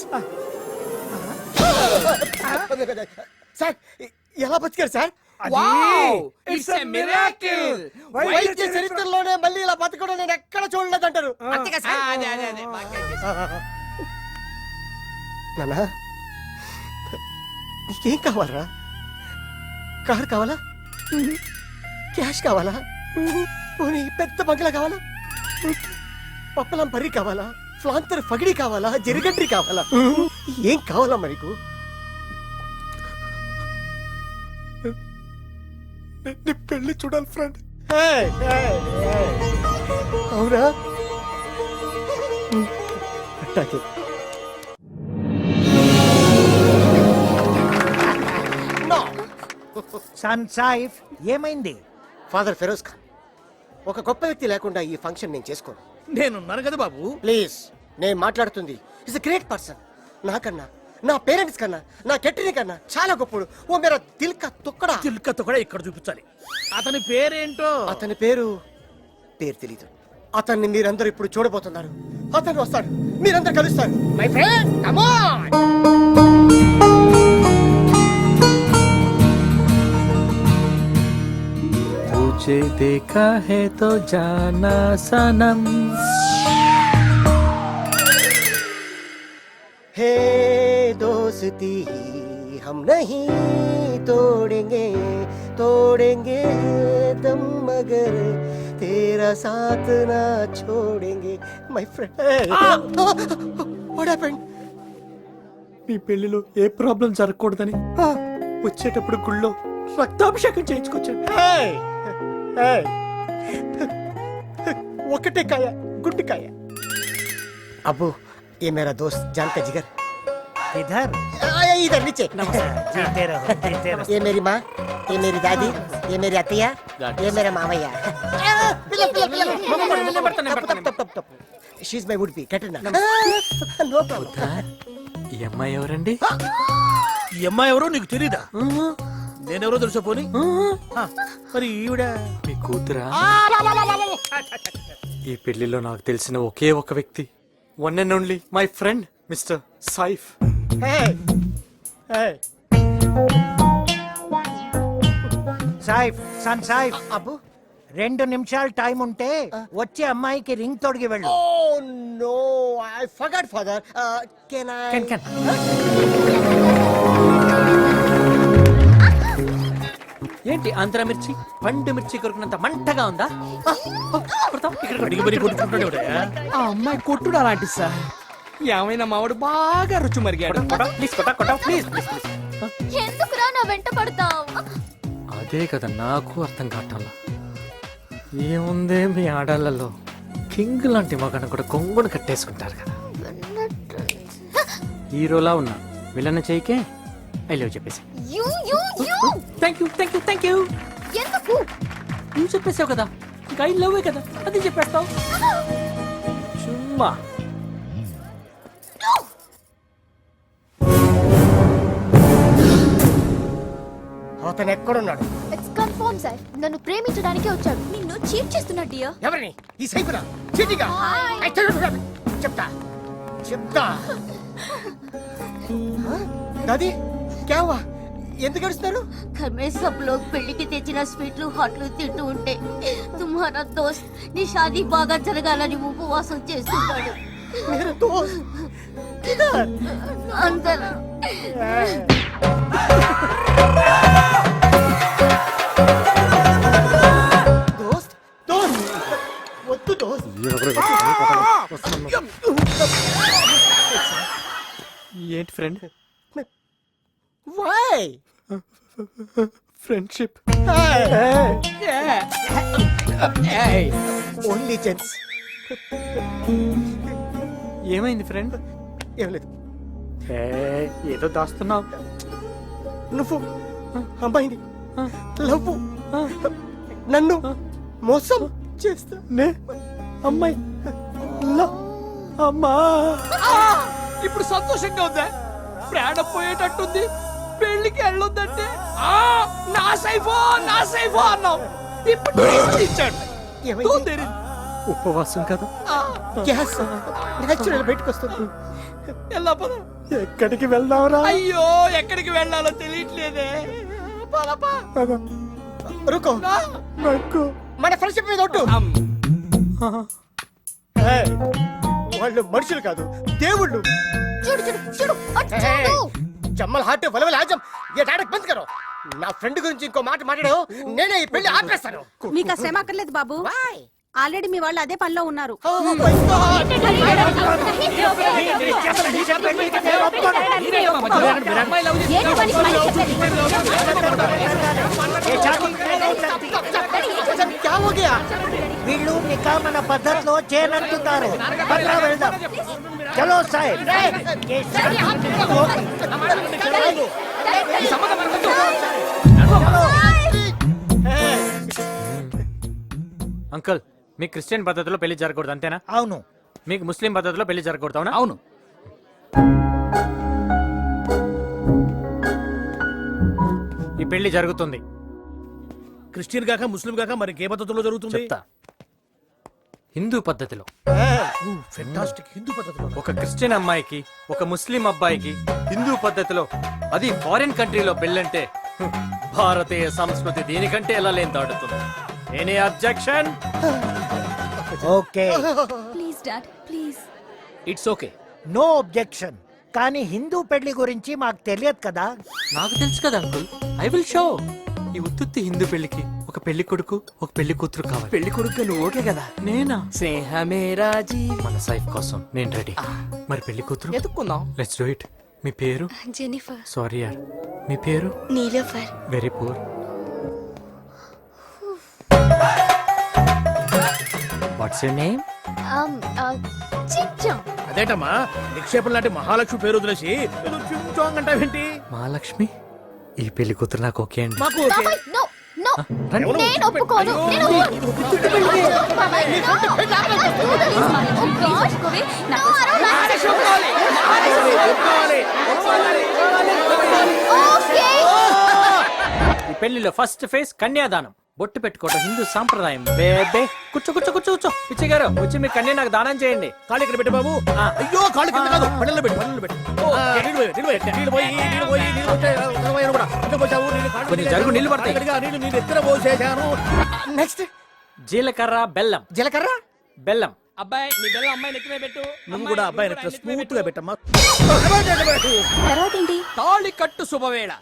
Sir ఎలా బతికారు సార్? It's a miracle. వైద్య చరిత్రలోనే మళ్ళీ ఇలా బతకడం నేను ఎక్కడ చూడలేదంటారు. నానా నీకేం కావాలరా? కార్ కావాలా? క్యాష్ కావాలా? పోనీ పెద్ద బంగ్లా కావాలా? పప్పలం పర్రి కావాలా? ఫ్లాంతర్ ఫగిడి కావాలా? జరిగంట్రీ కావాలా? ఏం కావాలమ్మా నీకు? నీ పెళ్లి చూడాలి ఫ్రెండ్. అవునా? అట్టాకే. సన్ సైఫ్ ఏమైంది? ఫాదర్ ఫెరోజ్ ఖాన్, ఒక గొప్ప వ్యక్తి లేకుండా ఈ ఫంక్షన్ నేను చేసుకోను. నేనున్నాను కదా బాబు. ప్లీజ్, నేను మాట్లాడుతుంది ఇస్ గ్రేట్ పర్సన్. నాకన్నా, నా పేరెంట్స్ కన్నా, నా కెట్టిని కన్నా చాలా గొప్పడు. ఓ మేరా దిల్ కా తుక్కడా. చిలుకతో కూడా ఇక్కడ చూపించాలి. అతని పేరేంటో? అతని పేరు తెలీదు. అతన్ని మీరందరూ ఇప్పుడు చూడబోతున్నారు. అతను వస్తాడు, మీరందరూ కలుస్తారు. My friend come on. तुझे देखा है तो जाना सनम. हे दोस्ती हम नहीं तोड़ेंगे, तोड़ेंगे दम मगर तेरा साथ ना छोड़ेंगे. My friend what happened? మీ పెళ్లిలో ఏ ప్రాబ్లం జరగకూడదని వచ్చేటప్పుడు గుళ్ళో రక్తాభిషేకం చేయించుకొచ్చాను. ఒకటే కాయ, గుడ్డికాయ. అబ్బు ये मेरा दोस्त जान का जिगर. इधर इधर नीचे. जीते रहो, जीते रहो. ये मेरी माँ, ये मेरी दादी, ये मेरी अतिया, ये मेरा मावैया. She's my would be Katrina. No problem. ఈ అమ్మాయి ఎవరండి? ఈ అమ్మాయి ఎవరో నీకు తెలీదా? నేనెవరో తెలుసా పోనీ? మరి ఈవిడ మీ కూతురా? ఈ పెళ్లిలో నాకు తెలిసిన ఒకే ఒక వ్యక్తి, one and only my friend mister Saif. Saif, son Saif, అబ్బు 2 నిమిషాలు టైం ఉంటే వచ్చే అమ్మాయికి రింగ్ తొడిగి వెళ్ళు. Oh no, I forgot father. Can I? Can. ఏంటి ఆంధ్ర మిర్చి, పండు మిర్చి కొరుకున్నంత మంటగా ఉందా? అడిగి మరి కొట్టుకుంటాడు ఎవడయ్యా? ఆ అమ్మాయి కొట్టుడు అలాంటి సార్. ఏమైనా మావాడు బాగా రుచి మరిగాడు. ఎందుకురా నా వెంట పడతావు? అదే కదా నాకు అర్థం కావటంలా. ఏముందే మీ ఆడాళ్ళలో కింగ్ లాంటి మగను కూడా కొంగును కట్టేసుకుంటారు కదా. హీరోలా ఉన్నా విలన్ చేయకే ఐ లవ్ చెప్పేసి. Thank you. ఎందుకు? నువ్వు చెప్పేసావు కదా, ఇంకా ఐ లవ్ కదా, అది చెప్పేస్తావు. చుమ్మా అతను ఎక్కడున్నాడు? ఇట్స్ కన్ఫర్మ్ సార్, నన్ను ప్రేమించడానికి వచ్చాడు. నిన్ను చీట్ చేస్తున్నా డియర్. ఎవరిని? ఈ సైపురా చీటిగా. చెప్తా. దాది క్యా హువా? ఎందుకు ఏడుస్తున్నారు? घर में सब लोग పెళ్లికి తెచ్చిన స్వీట్లు హాట్లు తింటూ ఉంటే తుమ్హారా దోస్త్ నీ షాదీ బాగా జరగాలని ఉపవాసం చేస్తున్నాడు. मेरा दोस्त किधर? अंदर. दोस्त వద్దు దోస్త్. ఏంటి friend? Why? Friendship. Only gents. ఏమైంది ఫ్రెండ్? ఏం లేదు. ఏదో దాస్తున్నావు. నువ్వు అమ్మాయిని లవ్, నన్ను మోసం చేస్తా. అమ్మాయి అమ్మా ఇప్పుడు సంతోషంగా ఉందా? ప్రాణం పోయేటట్టుంది. పెళ్లికి వెళ్ళొద్దంటే నా సైఫో అన్నావు. ఇప్పుడు ఇచ్చాడు. ఏమైంది? ఉపవాసం కదా. గ్యాస్ న్యాచురల్ బయటకు వస్తుంది. ఎలా పద. ఎక్కడికి వెళ్దాంరా? అయ్యో ఎక్కడికి వెళ్ళాలో తెలియట్లేదే. పదపా. రుకో నాకు మన ఫ్రెండ్షిప్ మీద ఒట్టు. ఏయ్, వాళ్ళు మనుషులు కాదు దేవుళ్ళు. చూడు చూడు చూడు అటు చూడు. జమ్మల్ హాట్ వలవల ఆజం ये नाटक बंद करो. నా ఫ్రెండ్ గురించి ఇంకో మాట మాట్లాడావు నేనే ఈ పెళ్లి ఆపేస్తాను. మీకు ఆ శ్రమ అక్కర్లేదు బాబు. ఆల్రెడీ మీ వాళ్ళు అదే పనిలో ఉన్నారు. ఏంటి మనిషి మనిషి చెప్పేది? వీళ్ళు నికా మన పద్ధతిలో చేయనంటున్నారు. వెళ్దాం చలో సాయి. అంకుల్ మీకు క్రిస్టియన్ పద్ధతిలో పెళ్లి జరగకూడదు అంతేనా? అవును. మీకు ముస్లిం పద్ధతిలో పెళ్లి జరగకూడదు అవునా? అవును. ఈ పెళ్లి జరుగుతుంది. క్రిస్టియన్ కాక ముస్లిం కాక మరి ఏ పద్ధతిలో జరుగుతుంది? చెప్తా. హిందూ పద్ధతిలో. ఫెంటాస్టిక్. హిందూ పద్ధతిలో. ఒక క్రిస్టియన్ అమ్మాయికి ఒక ముస్లిం అబ్బాయికి హిందూ పద్ధతిలో, అది ఫారిన్ కంట్రీలో పెళ్ళంటే భారతీయ సంస్కృతి దీనికంటే ఎలా లేని దాడుతుంది. Any objection? Okay please dad please. It's okay. No objection. కానీ హిందూ పెళ్లి గురించి మాకు తెలియదు కదా. నాకు తెలుసు కదా అంకుల్. I will show. ఈ ఉత్తుత్తి హిందూ పెళ్లికి ఒక పెళ్లి కొడుకు ఒక పెళ్లి కూతురు కావాలి. పెళ్లి కొడుకు నువ్వు ఓకే కదా? నేనా? స్నేహమేరాజీ. మన సైఫ్ కోసం నేను రెడీ. మరి పెళ్లి కూతురు ఎత్తుకుందాం. Let's do it. మీ పేరు? జెనిఫర్. సారీ యార్, మీ పేరు? Nilofar. Very poor. What's your name? చిచ్చా. అదేంటమ్మా నిక్షేపం లాంటి మహాలక్ష్మి పేరు వదిలేసి ఏదో చించాంగ్ అంటావేంటి? మహాలక్ష్మి. ఈ పెళ్లి కూతురు నాకు ఓకే అండి. మాకు ఓకే. బాబాయ్ నో నో రండి. నేను ఒప్పుకోను. నేను బాబాయ్ నో. ఓ గాడ్ కోవే నాకు ఓకే. ఈ పెళ్లిలో ఫస్ట్ ఫేజ్ కన్యాదానం. బొట్టు పెట్టుకోవడం హిందూ సాంప్రదాయం. బేబే కూర్చో కూర్చో కూర్చో కూర్చో. పిచ్చి గారు వచ్చి మీ కన్య నాకు దానం చేయండి. కాళ్ళు ఇక్కడ పెట్టు బాబు. అయ్యో కాళ్ళు కింద కాదు, పళ్ళల్లో పెట్టు, పళ్ళల్లో పెట్టు. నీళ్ళు పోయి, నీళ్ళు పోయి, నీళ్ళు పోయి, నీళ్ళు పోయి, నీళ్ళు వచ్చాయి. పోయాను కూడా. ఇంకా పోసావు, నీళ్ళు కాళ్ళు కొంచెం జరుగు, నీళ్ళు పడతాయి. గట్టిగా నీళ్ళు ఎత్తున పోసేసాను. నెక్స్ట్ జీలకర్ర బెల్లం. జీలకర్ర బెల్లం. అబ్బాయి నీ బెల్లం అమ్మాయి నెత్తిమే పెట్టు. నువ్వు కూడా అబ్బాయిని ఎట్లా స్మూత్ గా పెట్టమ్మా. తర్వాత ఏంటి? తాళి కట్టు శుభవేళ.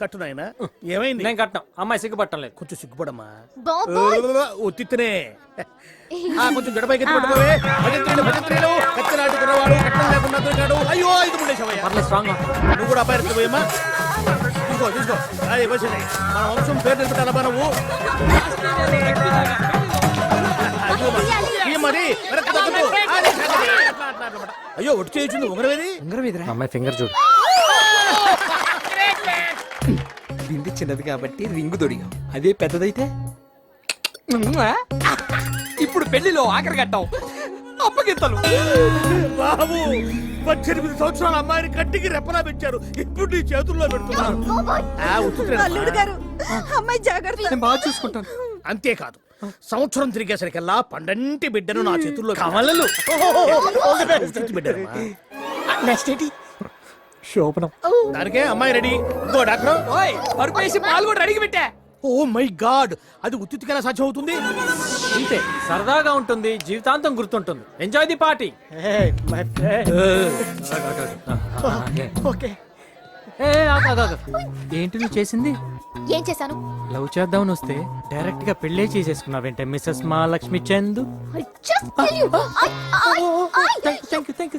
కట్టు నాయనా. ఏమైంది? నేను కట్నం. అమ్మాయి సిగ్గుపట్టం లేదు. కొంచెం సిగ్గుపడమ్మా. బాబాయ్ ఉత్తినే కొంచెం గడపైకి పట్టుకోవే. భజంత్రీలు భజంత్రీలు కత్తినాటు కురవాడు కట్టం లేకుండా దొరికాడు. అయ్యో ఇది ఉండేసావయ్యా. పర్లేదు స్ట్రాంగ్. నువ్వు కూడా అబ్బాయి ఎత్తుకు పోయమ్మా. తీసుకో తీసుకో. అది వచ్చింది. మన వంశం పేరు నిలబెట్టాలమ్మా నువ్వు. మరి వెనక్కి తగ్గదు. అయ్యో ఒట్టి చేయించింది ఉంగరమేది? అమ్మాయి ఫింగర్ చూడు. బింది చిన్నది కాబట్టి రింగు దొడిగాం. అదే పెద్దదైతే ఇప్పుడు పెళ్లిలో ఆఖరి కట్టాం. అప్పగింతలు. బాబు 18 సంవత్సరాల అమ్మాయిని కట్టికి రెప్పలా పెంచారు. ఇప్పుడు నీ చేతుల్లో పెడుతున్నారు. అల్లుడు గారు అమ్మాయి జాగ్రత్త. నేను బాగా చూసుకుంటాను. అంతేకాదు సంవత్సరం తిరిగేసరికల్లా పండంటి బిడ్డను నా చేతుల్లో కమలలు. బిడ్డనమ్మా. నెక్స్ట్ ఏంటి? శోభనం. దానికే అమ్మాయి రెడీ. ఇంకో డాక్టర్. ఓయ్ పరుపేసి పాలు కూడా అడిగి పెట్టా. ఓ మై గాడ్, అది ఉత్తికలా సాధ్యం అవుతుంది? ఇంతే, సరదాగా ఉంటుంది, జీవితాంతం గుర్తుంటుంది. Enjoy the party. ఓకే. ఏంటి నువ్వు చేసింది? ఏం చేశాను? లవ్ చేద్దామని వస్తే డైరెక్ట్ గా పెళ్లే చేసేసుకున్నావేంటే Mrs Mahalakshmi Chandu. I just kill you.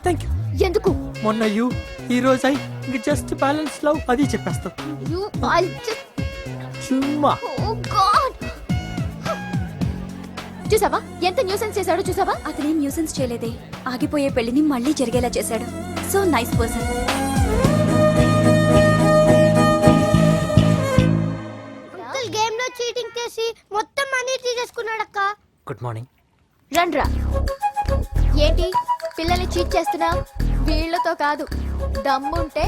Thank you. ఎందుకు? మొన్న యూ, ఈ రోజు ఐ, ఇంక జస్ట్ బ్యాలెన్స్ లవ్ అది చెప్పేస్తావు. You I'll just చుమ్మా. Oh God. చూసావా ఎంత న్యూసెన్స్ చేశాడో? చూసావా? అతనేం న్యూసెన్స్ చేయలేదే, ఆగిపోయే పెళ్లిని మళ్ళీ జరిగేలా చేశాడు. So nice person. Uncle game లో చీటింగ్ చేసి మొత్తం మనీ తీసేసుకున్నాడక్క. Good morning. రండ్రా. ఏంటి పిల్లల్ని చీట్ చేస్తున్నా? వీళ్ళతో కాదు, దమ్ముంటే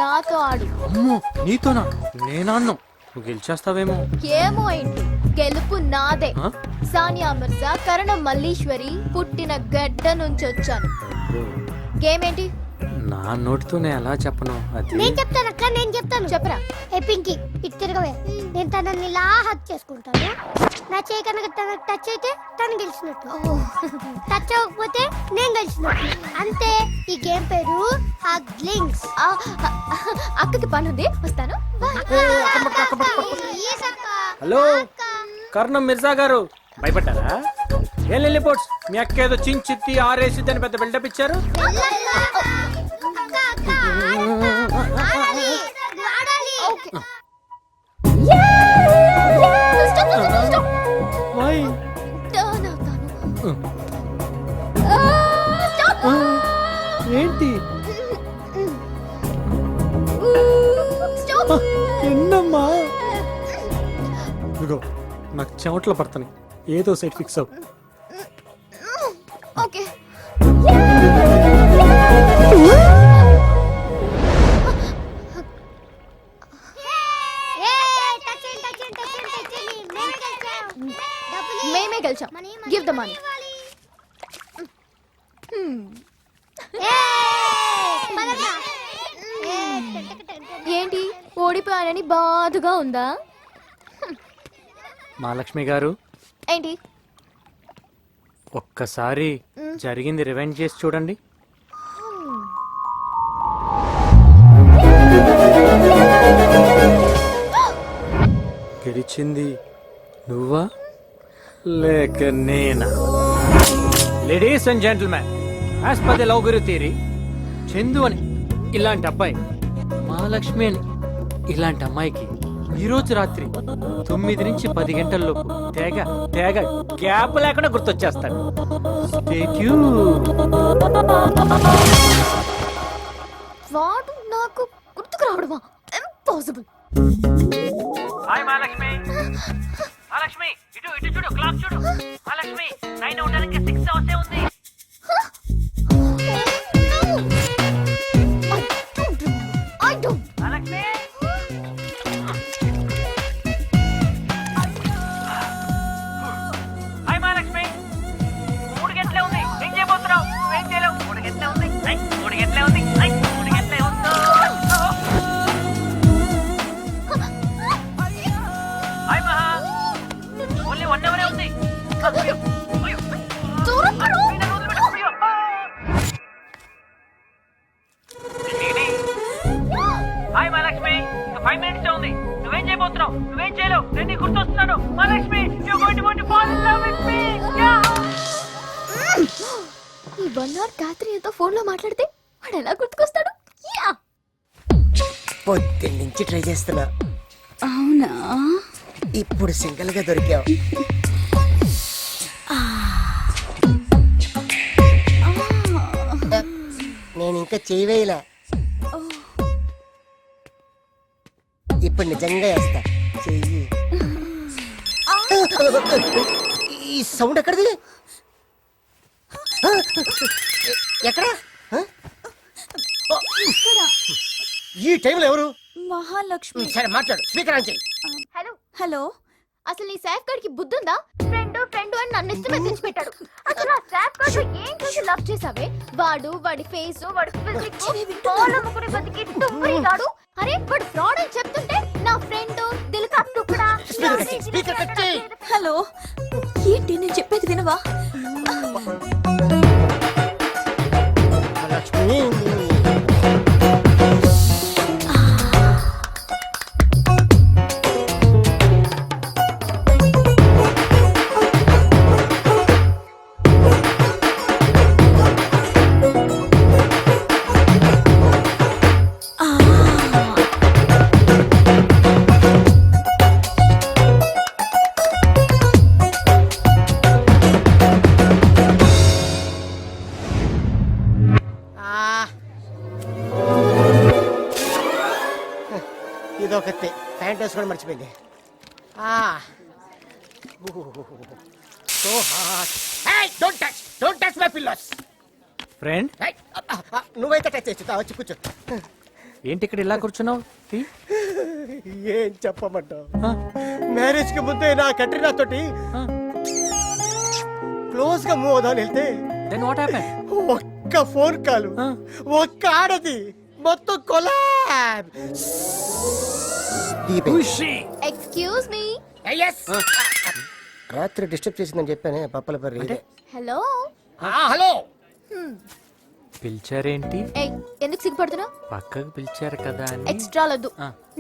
నాతో ఆడు. అమ్మో నీతోనా? నేనాన్ను నువ్వు గెలిచేస్తావేమో. ఏమో ఏంటి, గెలుపు నాదే. ఆ? సానియా మిర్జా కరణం మల్లీశ్వరి పుట్టిన గడ్డ నుంచి వచ్చాను. గేమ్ ఏంటి? నా నోటితోనే ఎలా చెప్పను అది నేను చెప్తాను అక్క, నేను చెప్తాను. చెప్పరా. ఏ పింకీ, ఇటు తిరగవే. నేను తనని ఇలా హక్ చేసుకుంటాను. నా చేయి కనుక తనకు టచ్ అయితే తను గెలిచినట్టు, టచ్ అవ్వకపోతే నేను గెలిచినట్టు. అంతే. ఈ గేమ్ పేరు హగ్లింగ్స్. అక్కకి పని ఉంది, వస్తాను. హలో కర్ణం మిర్జా గారు, భయపడ్డారా? ఏం లిల్లీపోట్స్, మీ అక్క ఏదో చించిత్తి ఆరేసిద్దని పెద్ద బిల్డప్ ఇచ్చారు. ఏంటి ఎన్నమ్మా? ఇదిగో నాకు చెమట్లో పడతాను, ఏదో సైడ్ ఫిక్స్ అవ్వు. ఓకే. మేమే గెలిచాం. Give the money. ఏంటి ఓడిపోయానని బాధగా ఉందా? మహాలక్ష్మి గారు, ఏంటి? ఒక్కసారి జరిగింది రివైండ్ చేసి చూడండి. గెలిచింది నువ్వా లేక నేనా? Ladies and gentlemen, as per the love guru theory, Chandu అని ఇలాంటి అబ్బాయి, మహాలక్ష్మి అని ఇలాంటి అమ్మాయికి ఈరోజు రాత్రి 9 నుంచి 10 గంటల్లోపు తేగ తేగ గ్యాప్ లేకుండా గుర్తొచ్చేస్తాడు. Stay tuned. వాడు నాకు గుర్తుకు రావడమా? ఇంపాసిబుల్. హాయ్ మహాలక్ష్మి. మహాలక్ష్మి ఇటు ఇటు చూడు, క్లాక్ చూడు. మహాలక్ష్మి 9 అవడానికి 6 అవర్స్ ఉంది. I don't. Mahalakshmi hi Mahalakshmi 3 గంటలే ఉంది. ఏం చేయబోతున్నావు? నువ్వేం చేయలేవు. 3 గంటలే ఉంది. 3 గంటలే ఉంది. 3 గంటలే ఉంది. హాయ్ మహా, ఓన్లీ 1 అవరే ఉంది. దూరం పడు. హాయ్ మహాలక్ష్మి, ఇంకా 5 మినిట్స్ ఉంది. నువ్వేం చేయబోతున్నావు? నువ్వేం చేయలేవు. నేను నీకు గుర్తొస్తున్నాను. Mahalakshmi, you're going to fall in love with me. ఈ 1 అవర్ కాత్రియతో ఫోన్ లో మాట్లాడితే వాడు ఎలా గుర్తుకొస్తాడు? పొద్దున్న నుంచి ట్రై చేస్తున్నా. అవునా? ఇప్పుడు సింగిల్ గా దొరికావు. నేను ఇంకా చేయవేయలే. ఇప్పుడు నిజంగా వేస్తా. చెయ్యి. ఈ సౌండ్ ఎక్కడిది? ఎక్కడ? ఈ టైంలో ఎవరు? మహాలక్ష్మి. సరే మాట్లాడు, స్పీకర్ ఆన్ చెయ్యి. హలో. హలో. అసలు నీ సేఫ్ గార్డ్ కి బుద్ధుందా? ఫ్రెండ్ ఫ్రెండ్ అని నన్ను ఇస్తే మెసేజ్ పెట్టాడు. అసలు ఆ సేఫ్ గార్డ్ ఏం చూసి లవ్ చేసావే? వాడు, వాడి ఫేస్, వాడి ఫిజిక్స్, ముగ్గురి బతికి టుప్పరి గాడు. అరే వాడు ఫ్రాడ్ అని చెప్తుంటే నా ఫ్రెండ్ దిల్ కా టుకడా. హలో, ఏంటి నేను చెప్పేది వినవా? లక్ష్మి, ఇదొకతే ప్యాంట్ వేసుకోవడం మర్చిపోయింది. So hot. Don't touch my pillows. Friend, నువ్వైతే టచ్ చేస్తా. వచ్చి కూర్చో. ఏంటి ఇక్కడ ఇలా కూర్చున్నావు? ఏం చెప్పమంటావు? మ్యారేజ్ కి ముందే నా కట్రీనా తోటి క్లోజ్ గా మూవ్ అవుదాం వెళ్తే దెన్ వాట్ హ్యాపెండ్? ఒక్క ఫోన్ కాల్, ఒక్క ఆడది, మొత్తం కొలాబ్. Excuse me. రాత్రి డిస్టర్బ్ చేసిందని చెప్పానే పప్పల పర్రి. హలో. హలో. పిలిచారేంటి? ఎందుకు సిగ్గుపడుతున్నావు? పక్కకు పిలిచారు కదా అని. ఎక్స్ట్రా లొద్దు.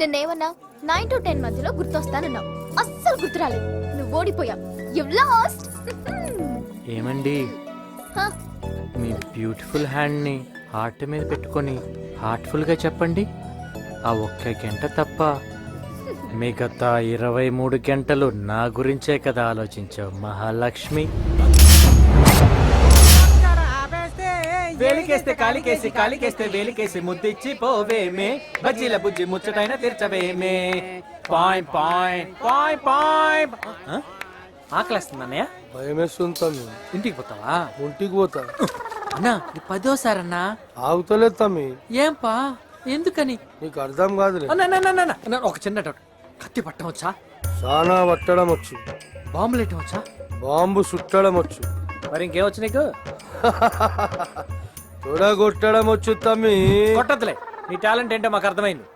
నిన్నేమన్నా 9 to 10 మధ్యలో గుర్తొస్తానన్నావు, అస్సలు గుర్తురాలేదు. నువ్వు ఓడిపోయావు. You lost. ఏమండి, మీ బ్యూటిఫుల్ హ్యాండ్ ని హార్ట్ మీద పెట్టుకొని హార్ట్ఫుల్ గా చెప్పండి. ఆ ఒక్క గంట తప్ప మిగతా 23 గంటలు నా గురించే కదా ఆలోచించావు మహాలక్ష్మి. వేలికేస్తే కాలికేసి కాలికేస్తే వేలికేసి ముద్దిచ్చి పోవేమే బజ్జీల బుజ్జి ముచ్చటైన తీర్చవేమే. పాయ్ పాయ్ పాయ్ పాయ్. ఆకలిస్తుంది అన్నయ్య. భయమేస్తుంది. ఇంటికి పోతావా? ఒంటికి పోతా అన్నా ఇది 10వ ఆగుతలేదు తమ్మి. ఏం పా, ఎందుకని? నీకు అర్థం కాదు. ఒక చిన్న డౌట్, కత్తి పట్టం వచ్చా? సానా పట్టడం వచ్చు, బాంబులు ఎట్టం వచ్చా? బాంబు సుట్టడం వచ్చు, మరి ఇంకేమొచ్చు నీకు? తొడగొట్టడం వచ్చు తమ్మి. కొట్టద్దులే, నీ టాలెంట్ ఏంటో మాకు అర్థమైంది.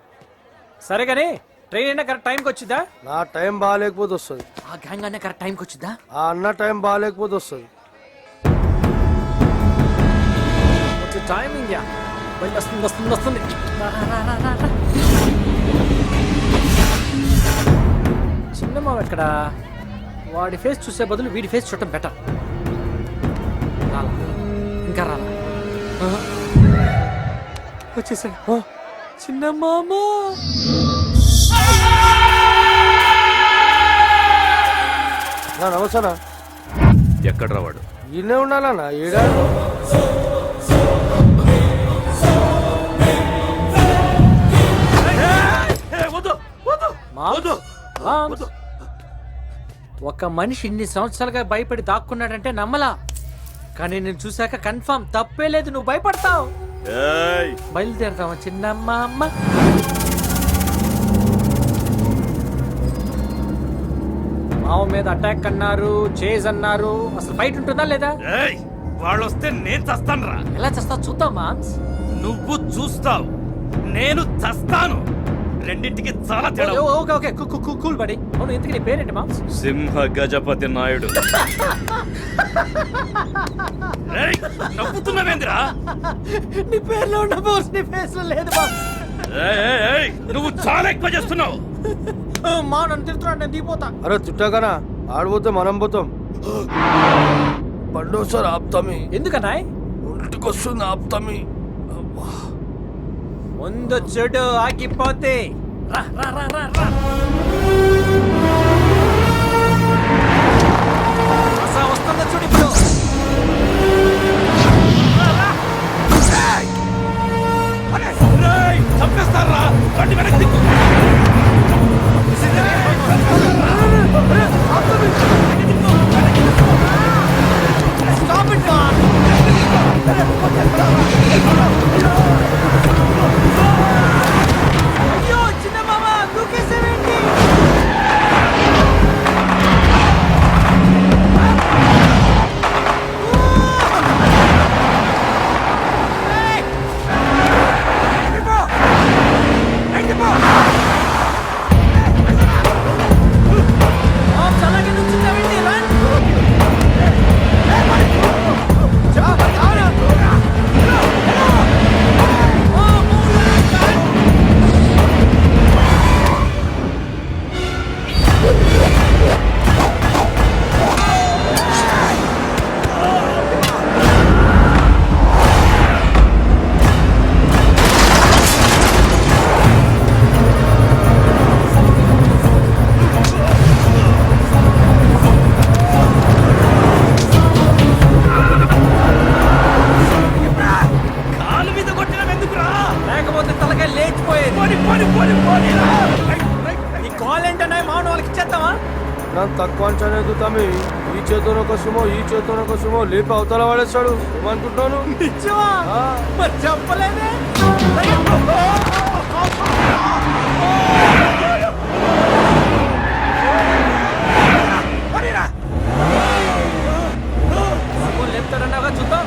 సరే కానీ ట్రైన్ అయినా కరెక్ట్ టైంకి వచ్చిద్దా? నా టైం బాగాలేకపోతే వస్తుంది. ఆ గ్యాంగ్ అన్న కరెక్ట్ టైంకి వచ్చిద్దా? ఆ అన్న టైం బాగాలేకపోతే వస్తుంది. టైమింగ్ వస్తుంది వస్తుంది వస్తుంది. చిన్నమ్మ ఎక్కడ? వాడి ఫేస్ చూసే బదులు వీడి ఫేస్ చూడటం బెటర్. రాలా, ఇంకా రాలా. వచ్చేసాడు చిన్నమ్మ. నమస్కారా. ఎక్కడ రావాడు? ఈయనే ఉండాలన్నా. ఈడా ఒక మనిషి ఇన్ని సంవత్సరాలుగా భయపడి దాక్కున్నాడంటే నమ్మలా, కానీ నేను చూశాక కన్ఫర్మ్ తప్పే లేదు, నువ్వు భయపడతావు. బయలుదేరతావా చిన్నమ్మ? అమ్మ మావ మీద అటాక్ అన్నారు, చేజ్ అన్నారు, అసలు ఫైట్ ఉంటుందా లేదా? వాళ్ళు వస్తే నేను చస్తాను రా. ఎలా చేస్తావు చూద్దాం మామ్స్. నువ్వు చూస్తావు, నేను చస్తాను. రెండింటికి చాలా తేడా. ఓకే ఓకే కూల్ బడి. అవును, ఇంతకీ నీ పేరేంటి మామ్స్? సింహ గజపతి నాయుడు. నవ్వుతున్నావేంద్రా? నీ పేర్లో ఉన్న బోర్స్ నీ ఫేస్ లో లేదు బాస్. నువ్వు చాలా ఎక్కువ చేస్తున్నావు. మా నన్ను తిడుతున్నాడు, నేను దిగిపోతా. అరే చుట్టాకనా ఆడిపోతే మనం పోతాం. పండోసారి ఆపుతామి. ఎందుకన్నా? ఒంటికి వస్తుంది ఆపుతామి. ముందు చెడు ఆగిపోతే రా రా రా రా రా. వస్తుందా చూడు ఇప్పుడు. చంపేస్తారా? బండి వెనక్కి దిక్కు. అయ్యో చిన్న మామ దూకేసేవేంటి? అలాగే నుంచుంటావేంటి? కాలు మీద కొట్టిన ఎందుకురా? లేకపోతే తలకాయ లేచిపోయేది. పోనీ పోనీ పోనీ పోనీరా. ఈ కాల్ ఏంటన్నా మామూలు వాళ్ళకి ఇచ్చేద్దామా? నన్ను తక్కువ అంచనా ఎదుగుతామి. ఈ చేతున కోసమో ఈ చేతున కోసమో లేపి అవతల వాడేస్తాడు. ఏమనుకుంటున్నాను? నిజమా? మరి చెప్పలేదే. లేపుతాడన్నాగా చూద్దాం.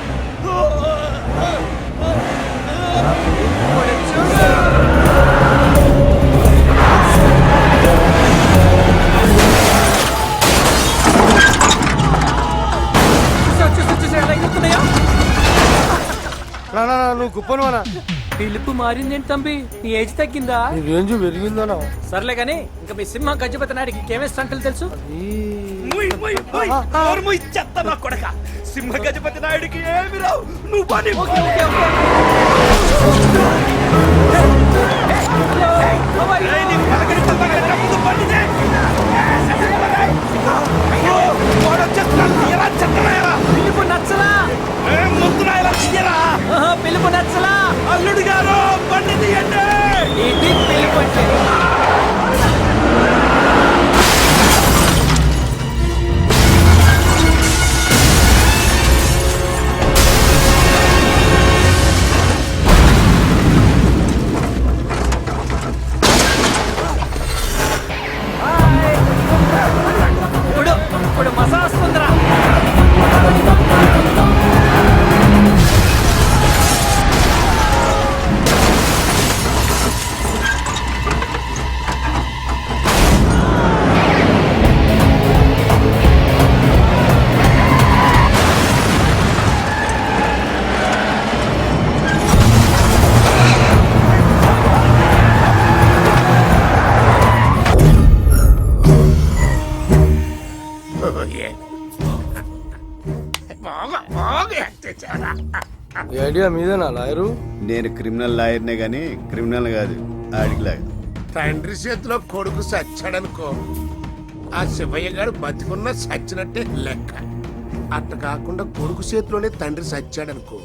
చెప్పను పిలుపు మారిందేంటి తంబి నీ ఏజ్ తగ్గిందా రేంజ్ పెరిగిందనా సర్లే గాని ఇంకా మీ సింహ గజపతి నాడికి ఇంకేమే స్టంటలు తెలుసు చెత్త నా కొడక సింహ గజపతి నాయుడికి ఏమి రావు నువ్వు పని పిలుపు నచ్చలా పిలుపు నచ్చలా అల్లుడు గారు బండి తీయండి ఇది పిలుపు అంటే ఇప్పుడు మసా వస్తుందిరా ఐడియా మీదేనా లాయరు? నేను క్రిమినల్ లాయర్నే గాని క్రిమినల్ కాదు ఆడికి లాగా. తండ్రి చేతిలో కొడుకు సచ్చాడనుకో, ఆ శివయ్య గారు బతికున్న సచ్చినట్టే లెక్క. అట్ట కాకుండా కొడుకు చేతిలోనే తండ్రి సచ్చాడనుకో,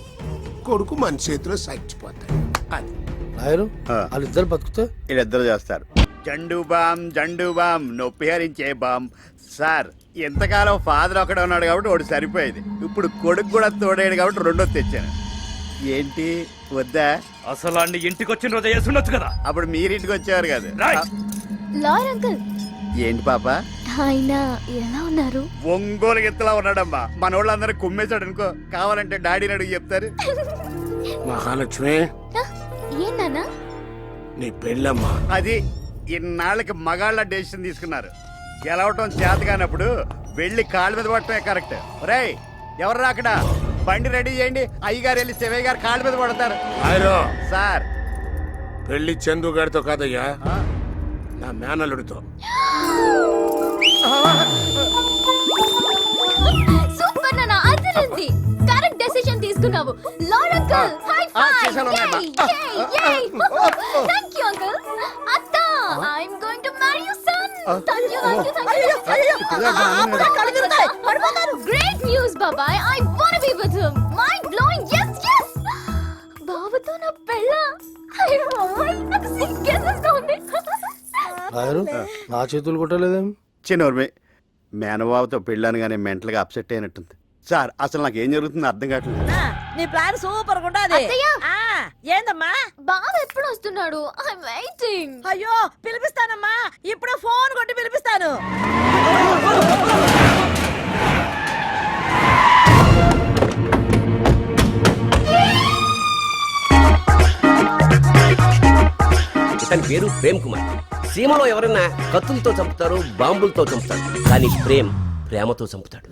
కొడుకు మన చేతిలో చచ్చిపోతాడు. అది లాయరు ఆ. వాళ్ళిద్దరు బతుకుతే వీళ్ళిద్దరు చేస్తారు. జండు బామ్ నొప్పి హరించే బామ్. సార్ ఎంతకాలం ఫాదర్ ఒకడే ఉన్నాడు కాబట్టి ఒకటి సరిపోయేది. ఇప్పుడు కొడుకు కూడా తోడేడు కాబట్టి రెండోది తెచ్చాను. ఏంటి వద్దా? అసలు అన్ని ఇంటికి వచ్చిన రోజు వేసుండొచ్చు కదా. అప్పుడు మీరింటికి వచ్చేవారు కదా. లాయర్ అంకుల్ ఏంటి పాప ఆయన ఎలా ఉన్నారు? ఒంగోలు ఎత్తులా ఉన్నాడమ్మా. మన వాళ్ళందరూ కుమ్మేశాడు అనుకో, కావాలంటే డాడీని అడిగి చెప్తారు. మహాలక్ష్మి ఏం నాన్న? నీ పెళ్ళమ్మా. అది ఇన్నాళ్ళకి మగాళ్ళ డెసిషన్ తీసుకున్నారు. గెలవటం చేత కానప్పుడు వెళ్ళి కాళ్ళ మీద పడటమే కరెక్ట్. రేయ్ ఎవరు అక్కడ బండి రెడీ చేయండి, అయ్యగారు వెళ్ళి శివయ్య గారు కాళ్ళ మీద పడతారు. సార్ పెళ్లి చందు గారితో కాదయ్యా, నా మేనల్లుడితో. సూపర్ నాన్న, అదిరింది. కరెక్ట్ డెసిషన్ తీసుకున్నావు. Lawyer uncle high five. Thank you uncle. అత్త I am going to marry you son. Thank you. Great news బాబాయ్. I want be with him. Mind blowing. yes బాబుతో నా పెళ్ళ. అయ్యో నాకు సిగ్గేసేస్తా ఉంది. లాయరు నా చేతులు కొట్టలేదేం? చిన్నోర్మే మేనబాబుతో పెళ్ళాను మెంటల్గా అప్సెట్ అయినట్టుంది. సార్ అసలు నాకు ఏం జరుగుతుందో అర్థం కావట్లేదు. నీ ప్లాన్ సూపర్ గా ఉండాది. ఏందమ్మా బాబు ఎప్పుడు వస్తున్నాడు? I am waiting. అయ్యో పిలిపిస్తానమ్మా, ఇప్పుడే ఫోన్ కొట్టి పిలిపిస్తాను. ఇతని పేరు ప్రేమ్ కుమార్. సీమలో ఎవరైనా కత్తులతో చంపుతారు, బాంబులతో చంపుతారు, కానీ ప్రేమతో చంపుతాడు.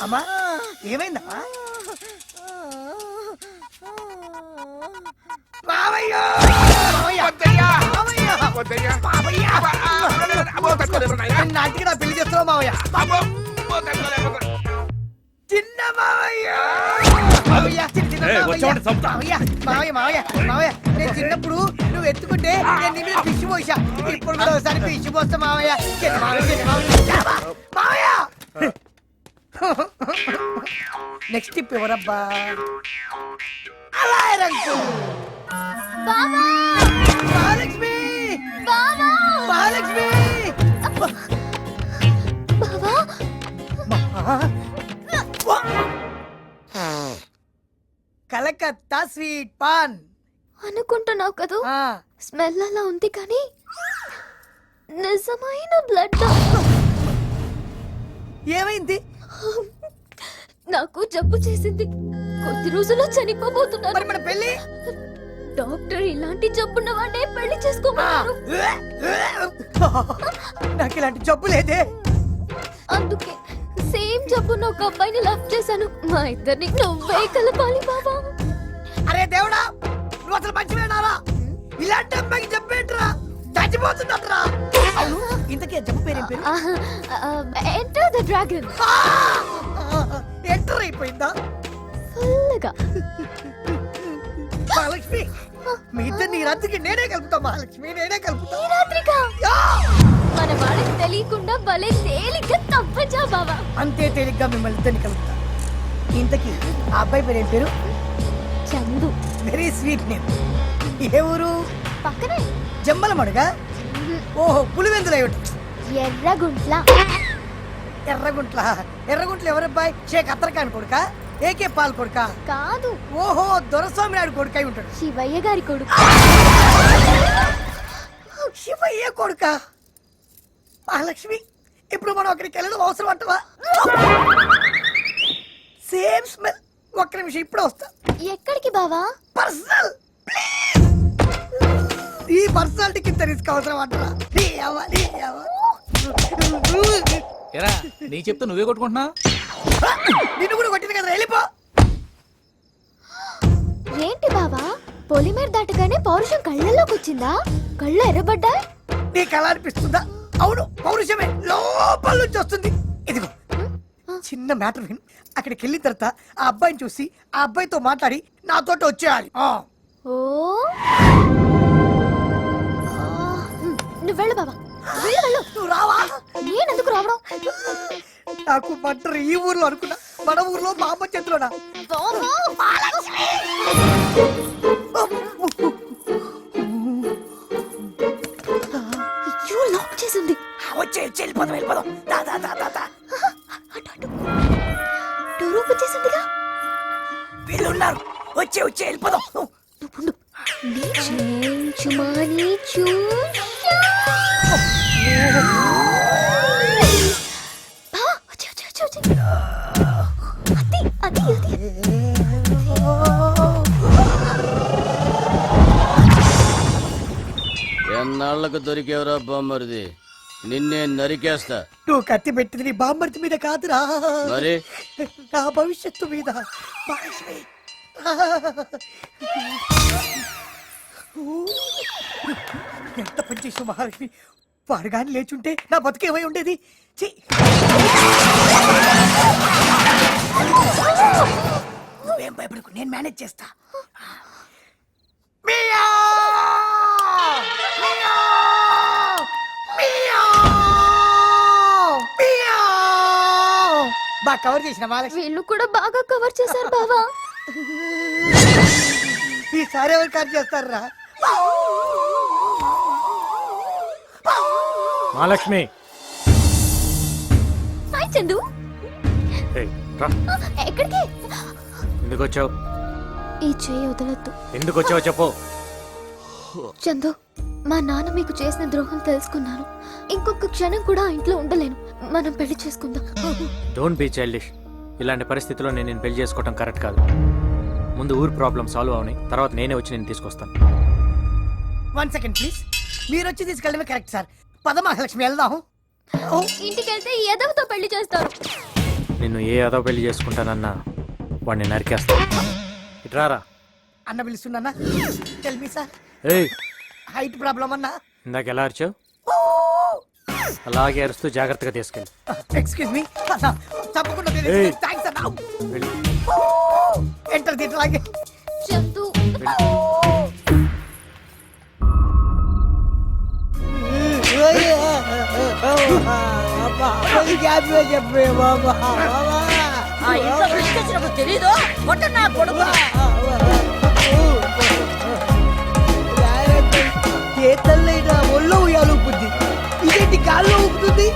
అమ్మా ఏమైందమ్మా? నాటికి నా పెళ్లి చేస్తున్నావు మావయ్య. చిన్న మావయ్య. మావయ్య నేను చిన్నప్పుడు నువ్వు ఎత్తుకుంటే నేను నీ మీద పిచ్చి పోసా. ఇప్పుడు కూడా ఒకసారి పిచ్చి పోస్తా మావయ్య. మావయ్య నెక్స్ట్ టిప్ ఎవరబ్బా? అలా మహాలక్ష్మి మహాలక్ష్మి కలకత్తా స్వీట్ పాన్ అనుకుంటున్నావు కదా? స్మెల్ అలా ఉంది కానీ నిజమైన బ్లడ్. ఏమైంది? నాకు జబ్బు చేసింది. కొద్ది రోజుల్లో చనిపోబోతున్నాను. మరి మన పెళ్లి? డాక్టర్ ఇలాంటి జబ్బున్న వాడే పెళ్లి చేసుకోమన్నారు. నాకు ఇలాంటి జబ్బు లేదే. అందుకే సేమ్ జబ్బున్న ఒక అబ్బాయిని లవ్ చేశాను. మా ఇద్దరిని నువ్వే కలపాలి బాబా. అరే దేవుడా, నువ్వు అసలు మంచివేనారా? ఇలాంటి అమ్మాయికి జబ్బేంట్రా? చచ్చిపోతుందట్రా. ఇంతకీ ఆ జబ్బు పేరేం పేరు? Enter the dragon. ఎంటర్ అయిపోయిందా? ఫుల్గా. మహాలక్ష్మి, మీ ఇద్దరిని ఈ రాత్రికి నేనే కలుపుతా. మహాలక్ష్మి, నేనే కలుపుతా. ఈ రాత్రికా? మన వాళ్ళకి తెలియకుండా భలే తేలిగ్గా తప్పచా బాబా. అంతే తేలిగ్గా మిమ్మల్ని ఇద్దరిని కలుపుతా. ఇంతకీ ఆ అబ్బాయి పేరేం పేరు? చందు. Very sweet name. ఏ ఊరు? పక్కనే జమ్మల మడుగా? ఓహో, పులివెందులు అయ్యి ఉంటుంది. ఎర్రగుంట్ల. ఎర్రగుంట్ల? ఎర్రగుంట్ల ఎవరబ్బాయి? షేక్ అత్తరకాని కొడుక? ఏకే పాల్ కొడుక? కాదు. ఓహో, దొరస్వామి నాయుడు కొడుకు అయి ఉంటాడు. శివయ్య గారి కొడుకు. శివయ్య కొడుక? మహాలక్ష్మి, ఇప్పుడు మనం అక్కడికి వెళ్ళడం అవసరం అంటవా? Same smell. ఒక్క నిమిషం, ఇప్పుడే వస్తా. ఎక్కడికి బావా? పర్సనల్. ఈ పర్సనాలిటీకి ఇంత రిస్క్ అవసరం అంటారా? ఎరా నీ చెప్తే నువ్వే కొట్టుకుంటున్నా? నిన్ను కూడా కొట్టింది కదా, వెళ్ళిపో. ఏంటి బావా, పొలిమేర దాటగానే పౌరుషం కళ్ళల్లోకి వచ్చిందా? కళ్ళు ఎర్రబడ్డా? నీ కళ అనిపిస్తుందా? అవును, పౌరుషమే లోపల నుంచి వస్తుంది. ఇదిగో చిన్న మ్యాటర్ విన్. అక్కడికి వెళ్ళిన తర్వాత ఆ అబ్బాయిని చూసి ఆ అబ్బాయితో మాట్లాడి నాతోటి వచ్చేయాలి. ఓ, నువ్వు వెళ్ళు బావా, వెళ్ళు వెళ్ళు. నువ్వు రావా? నేనెందుకు రావడం? నాకు బట్టర్ ఈ ఊర్లో అనుకున్నా, మన ఊర్లో మా అమ్మ చేతిలోనా? అయ్యో, లాక్ చేసింది. వచ్చే వెళ్ళిపోదాం, వెళ్ళిపోదాం. దా దా దా దా దా. డోర్ ఓపెన్ చేసిందిగా. వీళ్ళున్నారు. వచ్చే వెళ్ళిపోదాం. ఎన్నాళ్లకు దొరికేవరా బామ్మరిది, నిన్నే నరికేస్తా. నువ్వు కత్తి పెట్టింది నీ బామ్మర్తి మీద కాదురా, మరి నా భవిష్యత్తు మీద. ఎంత పని చేసావు మహాలక్ష్మి. వాడు కానీ లేచుంటే నా బతుకేమై ఉండేది. నువ్వేం భయపడకు, నేను మేనేజ్ చేస్తా. బాగా కవర్ చేసిన మహాలక్ష్మి. వీళ్ళు కూడా బాగా కవర్ చేశారు బావా. ఈసారి ఎవరు కవర్ చేస్తారా? మహాలక్ష్మి. హాయ్ చందు. ఎక్కడికి? ఎందుకు వచ్చావు? ఈ చెయ్యి వదలొద్దు. ఎందుకు వచ్చావు చెప్పు. చందు, మా నాన్న మీకు చేసిన ద్రోహం తెలుసుకున్నాను. ఇంకొక క్షణం కూడా ఆ ఇంట్లో ఉండలేను. మనం పెళ్లి చేసుకుందాం. Don't be childish. ఇలాంటి పరిస్థితుల్లో నేను పెళ్లి చేసుకోవడం కరెక్ట్ కాదు. ముందు ఊరు ప్రాబ్లం సాల్వ్ అవని, తర్వాత నేనే వచ్చి నేను తీసుకొస్తాను. 1 సెకండ్ ప్లీజ్. మీరు వచ్చి తీసుకెళ్ళడమే కరెక్ట్ సార్. పద మహాలక్ష్మి, వెళ్దాం. ఇంటికి వెళ్తే ఈ ఎదవతో పెళ్లి చేస్తారు. నిన్ను ఏ అదో పెళ్లి చేసుకుంటానన్నా వాడిని నరికేస్తా. ఇట్రారా. అన్న పిలుస్తున్నా. Tell me sir. ఏయ్, హైట్ ప్రాబ్లం అన్నా. ఇందాక ఎలా అరిచావు? అలాగే అరుస్తూ జాగ్రత్తగా తీసుకెళ్ళి. Excuse me. తప్పకుండా థ్యాంక్స్ అన్నా. Enter theatre. చందు, తెలీదు. ఏ తల్లైనా ఒళ్ళో ఉయ్యాలు ఊపుద్ది, ఇదేంటి గాల్లో ఊపుతుంది?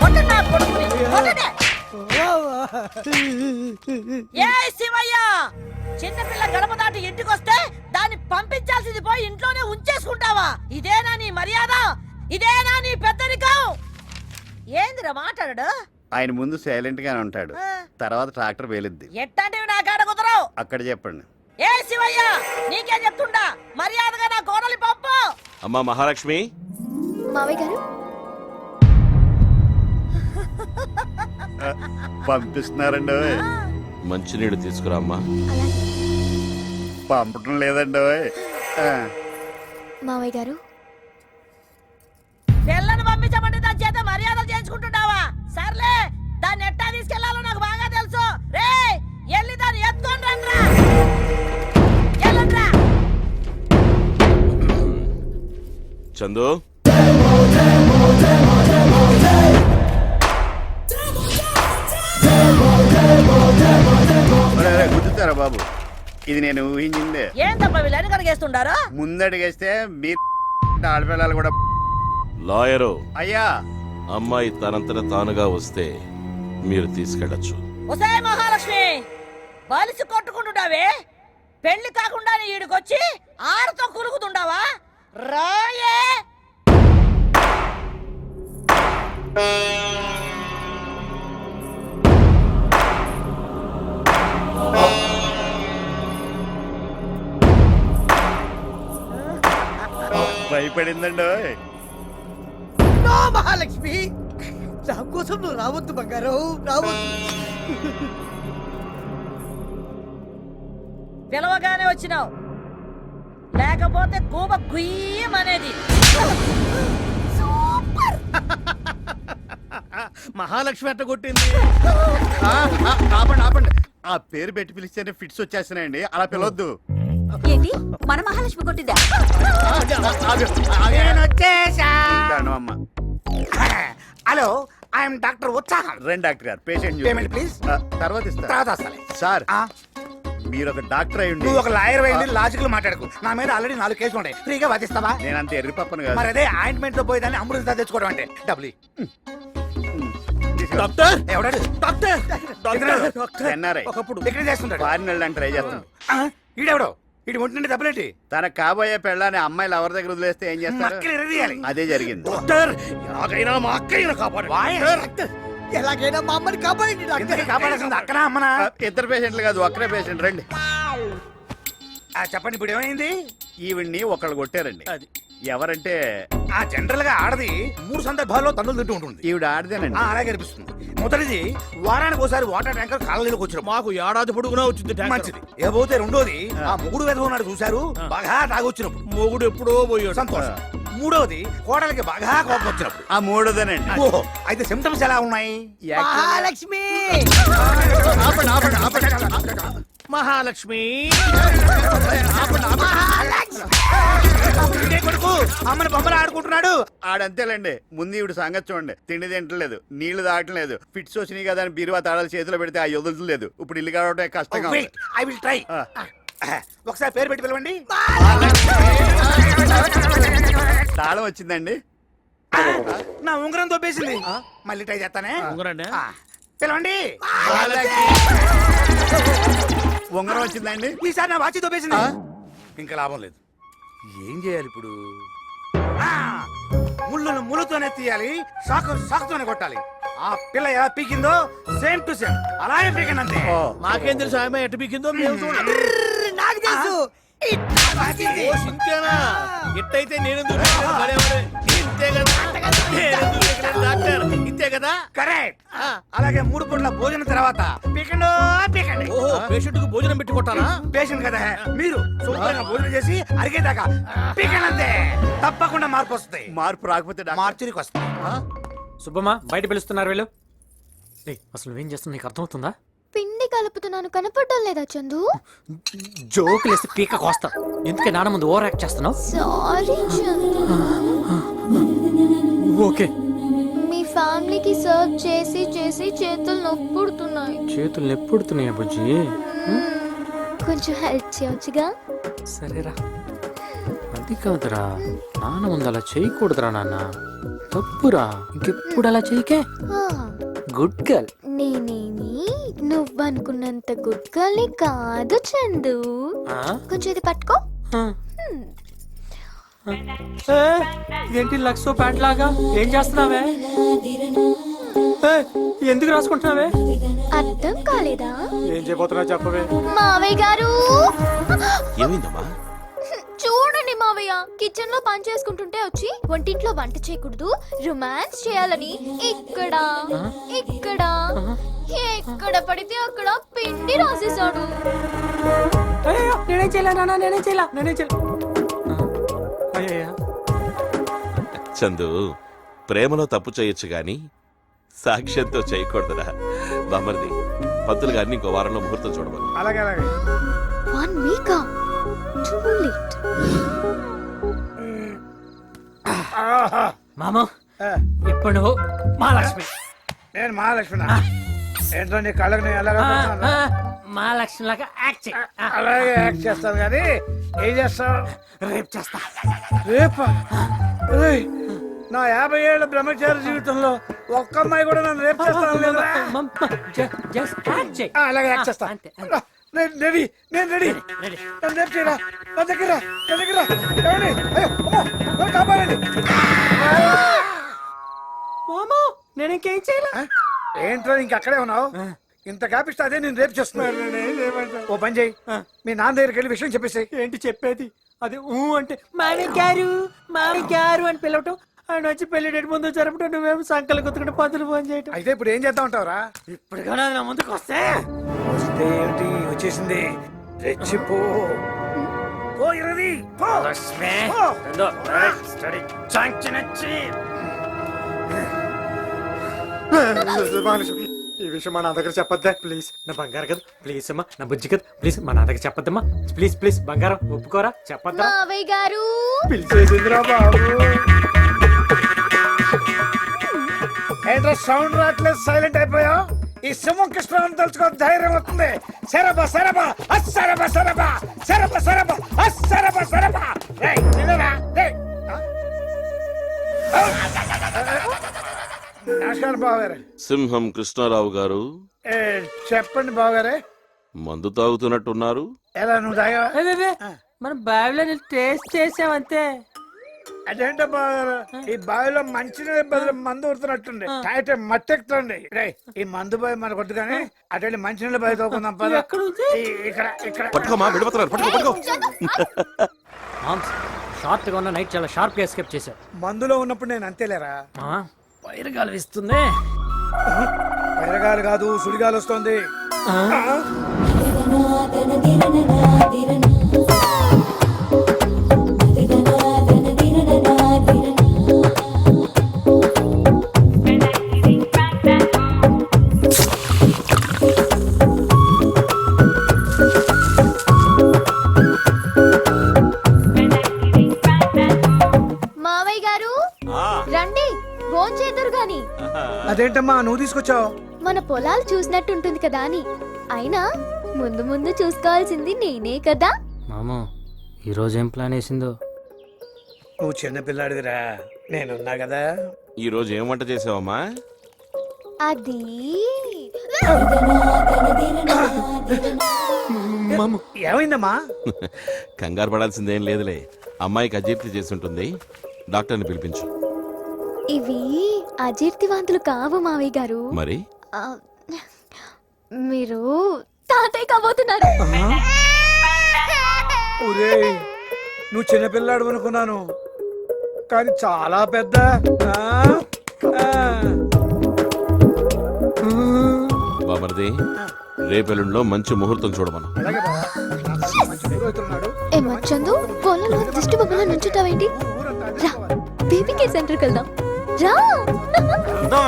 ఏ శివయ్య, చిన్నపిల్ల గడప దాటి ఇంటికొస్తే దాన్ని పంపించాల్సింది పోయి ఇంట్లోనే ఉంచేసుకుంటావా? ఇదేనా నీ మర్యాద? ఇదేనా నీ పెద్దరికం? ఏందిరా మాట్లాడు? ఆయన ముందు సైలెంట్ గానే ఉంటాడు, తర్వాత ట్రాక్టర్ వేలుద్ది. ఎట్టాంటివి నా కాడ కుదరవు. అక్కడ చెప్పండి. ఏ శివయ్య, నీకే చెప్తుండా, మర్యాదగా నా కోడలి పంపు. అమ్మా మహాలక్ష్మి, మావయ్య గారు పంపిస్తున్నారండి. మంచినీళ్ళు తీసుకురా అమ్మా. పంపటం లేదండి. మావయ్య గారు పిల్లను పంపించమంటే దాని చేత మర్యాదలు చేయించుకుంటున్నావా? సర్లే, దాన్ని ఎట్టా తీసుకెళ్లాలో నాకు బాగా తెలుసు. రే, ఎల్లి దాన్ని ఎత్తుకొని రండ్రా. ఎల్లండ్రా. చందు, గుర్తుతారా బాబు, ఇది నేను ఊహించిందే. ఏం తప్ప వీళ్ళు వెనకడిగేస్తుండారు? ముందడిగేస్తే మీరు ఆడపిల్లలు కూడా. లాయరు, అయ్యా, అమ్మాయి తనంతట తానుగా వస్తే మీరు తీసుకెళ్ళచ్చు. ఒసే మహాలక్ష్మి, బలిసి కొట్టుకుంటుండావే, పెళ్లి కాకుండా ఈడికొచ్చి ఆరుతో కులుకుతుండావా? రాయే. భయపడిందండి. నో మహాలక్ష్మి, నా కోసం నువ్వు రావద్దు బంగారం, రావద్దు. పిలవగానే వచ్చినావు, లేకపోతే కూబ గుయ్యమనేది. మహాలక్ష్మి అట్ట కొట్టింది. ఆపండి ఆపండి, ఆ పేరు పెట్టి పిలిస్తేనే ఫిట్స్ వచ్చేస్తున్నాయండి, అలా పిలవద్దు. ఏంటి మన మహాలక్ష్మి కొట్టిందా? అమ్మ. హలో, ఐఎమ్ డాక్టర్ ఉత్సాహం. రండి డాక్టర్ గారు, పేషెంట్ పేమెంట్ ప్లీజ్. తర్వాత ఇస్తా. తర్వాత వస్తాలే. సార్, మీరు ఒక డాక్టర్ అయ్యండి, నువ్వు ఒక లాయర్ అయింది, లాజికల్ మాట్లాడకు. నా మీద ఆల్రెడీ 4 కేసులు ఉన్నాయి, ఫ్రీగా వాదిస్తావా? నేనంత ఎర్రి పప్పను కాదు. మరి అదే ఆయింట్మెంట్ తో పోయేదాన్ని అమృత తెచ్చుకోవడం అంటే డబ్బులు. డాక్టర్, ఎవడాడు? Doctor, doctor. ఎన్ఆర్ఐ, ఒకప్పుడు ఇక్కడ చేస్తుంటాడు. ఫారిన్ వెళ్ళడానికి ట్రై చేస్తాడు. ఈడెవడో, ఈడు ఒంటి డబ్బులేంటి? తన కాబోయే పెళ్ళాన్ని అమ్మాయిలు ఎవరి దగ్గర వదిలేస్తే ఏం చేస్తారు? మక్కలు ఎరదీయాలి. అదే జరిగింది. డాక్టర్, ఎలాగైనా మా అక్కయ్యను కాపాడు. డాక్టర్, ఎలాగైనా మా అమ్మని కాపాడండి డాక్టర్. కాపాడాల్సింది అక్కనా అమ్మనా? ఇద్దరు పేషెంట్లు కాదు, ఒక్కరే పేషెంట్. రండి. చెప్పండి, ఇప్పుడు ఏమైంది? ఈవిడ్ని ఒకళ్ళు కొట్టారండి. అది ఎవరంటే జనరల్ గా ఆడది 3 సందర్భాల్లో తన్నులు తింటూ ఉంటుంది. ఈవిడ ఆడదేనండి. అలాగే అనిపిస్తుంది. మొదటిది, వారానికి ఒకసారి వాటర్ ట్యాంకర్ కాలనీలోకి వచ్చిన మాకు ఏడాది పొడుగునా వచ్చింది ట్యాంకర్. మంచిది. ఏబోతే రెండోది, ఆ మొగుడు వెధవ ఉన్నాడు చూశారు, బాగా తాగొచ్చినప్పుడు. మొగుడు ఎప్పుడో పోయాడు. సంతోషం. మూడవది, కోడలికి బాగా కోపం వచ్చినప్పుడు. ఆ మూడోదేనండి. ఓహో, అయితే సిమ్టమ్స్ ఎలా ఉన్నాయి? మహాలక్ష్మి, ఆపండి ఆపండి ఆపండి. మహాలక్ష్మి, ఇదే కొడుకు అమ్మని బొమ్మలు ఆడుకుంటున్నాడు. ఆడంతేలేండి. ముందు ఈవిడ సంగతి చూడండి, తిండి తింటలేదు, నీళ్లు తాగట్లేదు, ఫిట్స్ వచ్చినాయి కదా అని బీరువా తాళాలు చేతిలో పెడితే ఆ వదులుతలేదు. ఇప్పుడు ఇల్లు కావడం కష్టంగా ఉంది. I will try. ఒకసారి పేరు పెట్టి పిలవండి. తాళం వచ్చిందండి. నా ఉంగరం తోపేసింది. మళ్ళీ ట్రై చేస్తానే. ఉంగరాన్ని? పిలవండి. ఉంగరం వచ్చిందండి. ఈసారి నా వాచి తోపేసింది. ఇంకా లాభం లేదు. ఏం చేయాలి ఇప్పుడు? ముళ్ళను ముళ్ళతోనే తీయాలి, సాకుతోనే కొట్టాలి. ఆ పిల్ల ఎలా పీకిందో సేమ్ టు సేమ్ అలాగే పీకండి అంతే. మాకేం తెలుసు ఆమె ఎట్ట పీకిందో మేము చూడాలి. నాకు తెలుసు. ఇంతేనా? ఇట్టయితే నేనెందుకు ఇంతే కదా, డాక్టర్ ఇంతే కదా. కరెక్ట్. అలాగే 3 పూట్ల భోజనం తర్వాత పీకండి పీకండి. ఓహో, పేషెంట్ కు భోజనం పెట్టి కొట్టాలా? పేషెంట్ కదా మీరు, శుభ్రంగా భోజనం చేసి అరిగేదాకా పీకండి అంతే. తప్పకుండా మార్పు వస్తాయి. మార్పు రాకపోతే మార్చురికి వస్తాయి. సుబ్బమ్మ, బయట పిలుస్తున్నారు వీళ్ళు. అసలు నువ్వేం చేస్తున్నా నీకు అర్థమవుతుందా? పిండి కలుపుతున్నాను, కనపడడం లేదా చందు? జోకులు వేస్తే పీక కోస్తా. ఎందుకే నాన్న ముందు ఓవర్ యాక్ట్ చేస్తున్నావు? సారీ చందు. ఓకే. మీ ఫ్యామిలీకి సర్వ్ చేసి చేసి చేతులు నొప్పుడుతున్నాయి. చేతులు నొప్పుడుతున్నాయా బుజ్జి? కొంచెం హెల్ప్ చేయొచ్చుగా? సరేరా. అది కాదురా, నాన్న ముందు అలా చేయకూడదురా నాన్న, తప్పురా. ఇంకెప్పుడు అలా చేయకే. Good girl. నేనేమి నువ్వనుకున్నంత గుడ్ గర్ల్ని కాదు చందు. కొంచెం ఇది పట్టుకో. ఇదేంటి లక్సో ప్యాంట్ లాగా ఏం చేస్తున్నావే ఎందుకు రాసుకుంటున్నావే అర్థం కాలేదా? ఏం చేయబోతున్నావు చెప్పవే మావయ్య గారు ఏమైందమ్మా? చూడండి మావయ్య, కిచెన్ లో పని చేసుకుంటుంటే వచ్చి వంటింట్లో వంట చేయకూడదు, రొమాన్స్ చేయాలని ఇక్కడ ఇక్కడ ఎక్కడ పడితే అక్కడ పిండి రాసేసాడు. నేనేం చేయలే నాన్న, నేనేం చేయలే అయ్యా. చందు, ప్రేమలో తప్పు చేయొచ్చు గాని సాక్ష్యంతో చేయకూడదురా. బామర్ది, పంతులు గారిని ఇంకో వారంలో ముహూర్తం చూడమని. అలాగే అలాగే 1 week too late. మామ ఇప్పుడు నువ్వు మహాలక్ష్మి. నేను మహాలక్ష్మి. ఏంటో నీ కళ్ళకి నేను ఎలాగ మహాలక్ష్మి లాగా యాక్ట్ చేయి. అలాగే యాక్ట్ చేస్తాను కానీ ఏం చేస్తావు? రేపు చేస్తా. రేపా? ఏయ్, నా 50 ఏళ్ల బ్రహ్మచారి జీవితంలో ఒక్క అమ్మాయి కూడా నన్ను రేపు చేస్తాను లేదా? జస్ట్ యాక్ట్ చేయి. అలాగే యాక్ట్ చేస్తా. నేను రెడీ. నన్ను రేపు చేయరా. నా దగ్గర ఏమండి? అయ్యో, అమ్మో, నన్ను కాపాడండి. మామా నేను ఇంకేం చేయలే. ఏంట్రా ఇంకక్కడే ఉన్నావు? ఇంత కాపిస్తే అదే నేను రేపు చేస్తున్నాను. ఓ పని చేయి, మీ నాన్న దగ్గరికి వెళ్ళి విషయం చెప్పేసి. ఏంటి చెప్పేది? అదే అంటే మామి గారు అని పిలవటం, ఆయన వచ్చి పెళ్లి డేట్ ముందు జరపటం, నువ్వేమో సంకలు గుర్తుకుంటే పదులు ఫోన్ చేయటం. అయితే ఇప్పుడు ఏం చేద్దాం అంటావురా? ఇప్పుడు కానీ నా ముందుకు వస్తే ఏంటి వచ్చేసింది? రెచ్చిపో పో ఇరది పో. ఈ విషయం మా నా దగ్గర చెప్పొద్దా ప్లీజ్? నా బంగారం కదా ప్లీజ్ అమ్మా, నా బుజ్జి కదా ప్లీజ్ మా నా దగ్గర చెప్పొద్దమ్మా ప్లీజ్ బంగారం ఒప్పుకోరా, చెప్పొద్దా? మావయ్య గారు పిలిచేసిందిరా బాబు. ఏంట్రా సౌండ్ రావట్లేదు, సైలెంట్ అయిపోయావు? ఈ సింహం కృష్ణ తలుచుకో ధైర్యం వస్తుంది. సరబా సరబా అస్సరబా సరబా సరబా సరబా అస్సరబా సరబా. నమస్కారం బావగారు. సింహం కృష్ణారావు గారు, చెప్పండి బావగారే. మందు తాగుతున్నట్టున్నారు. ఎలా నువ్వు తాగావా? మనం బావిలో టేస్ట్ చేసామంతే. అదేంటో బావగారు, ఈ బావిలో మంచినీళ్ళ బదులు మందు ఉడుతున్నట్టుంది. తాగితే మత్తెక్కుతుంది. ఈ మందు బావి మనకు వద్దు కానీ అటు మంచినీళ్ళ బావి తోకుందాం పద. ఇక్కడ ఇక్కడ పట్టుకోమా, విడిపోతున్నారు. పట్టుకో. షార్ట్ గా ఉన్న నైట్ చాలా షార్ప్ గా ఎస్కేప్ చేశారు. మందులో ఉన్నప్పుడు నేను అంతేలేరా. పైరగాలు ఇస్తుంది. పైరగాలు కాదు, సుడిగాలు వస్తుంది. మావయ్య గారు రండి, భోంచేద్దరు గాని. అదేంటమ్మా నువ్వు తీసుకొచ్చావు? మన పొలాలు చూసినట్టుంటుంది కదా అని. అయినా ముందు ముందు చూసుకోవాల్సింది నేనే కదా. మామా ఈ రోజు ఏం ప్లాన్ వేసిందో? నువ్వు చిన్న పిల్లాడివిరా, నేనున్నా కదా. ఈ రోజు ఏం వంట చేసావమ్మా? అది ఏమైందమ్మా? కంగారు పడాల్సిందేం లేదులే. అమ్మాయికి అజీర్తి చేసి ఉంటుంది, డాక్టర్ని పిలిపించు. ఇవి అజీర్తి వాంతులు కావు మావయ్య గారు. మరి ఆ, మీరు తాతయ్య కాబోతున్నారు. ఒరేయ్, నువ్వు చిన్న పిల్లాడు అనుకున్నాను, కానీ చాలా పెద్ద. బామర్ది, రేపెల్లుండిలో మంచి ముహూర్తం చూడమను. ఏమొచ్చందు పొలంలో దిష్టి బొమ్మలో నుంచుతావేంటి? రా బేబీ కేర్ సెంటర్కి వెళ్దాం. రా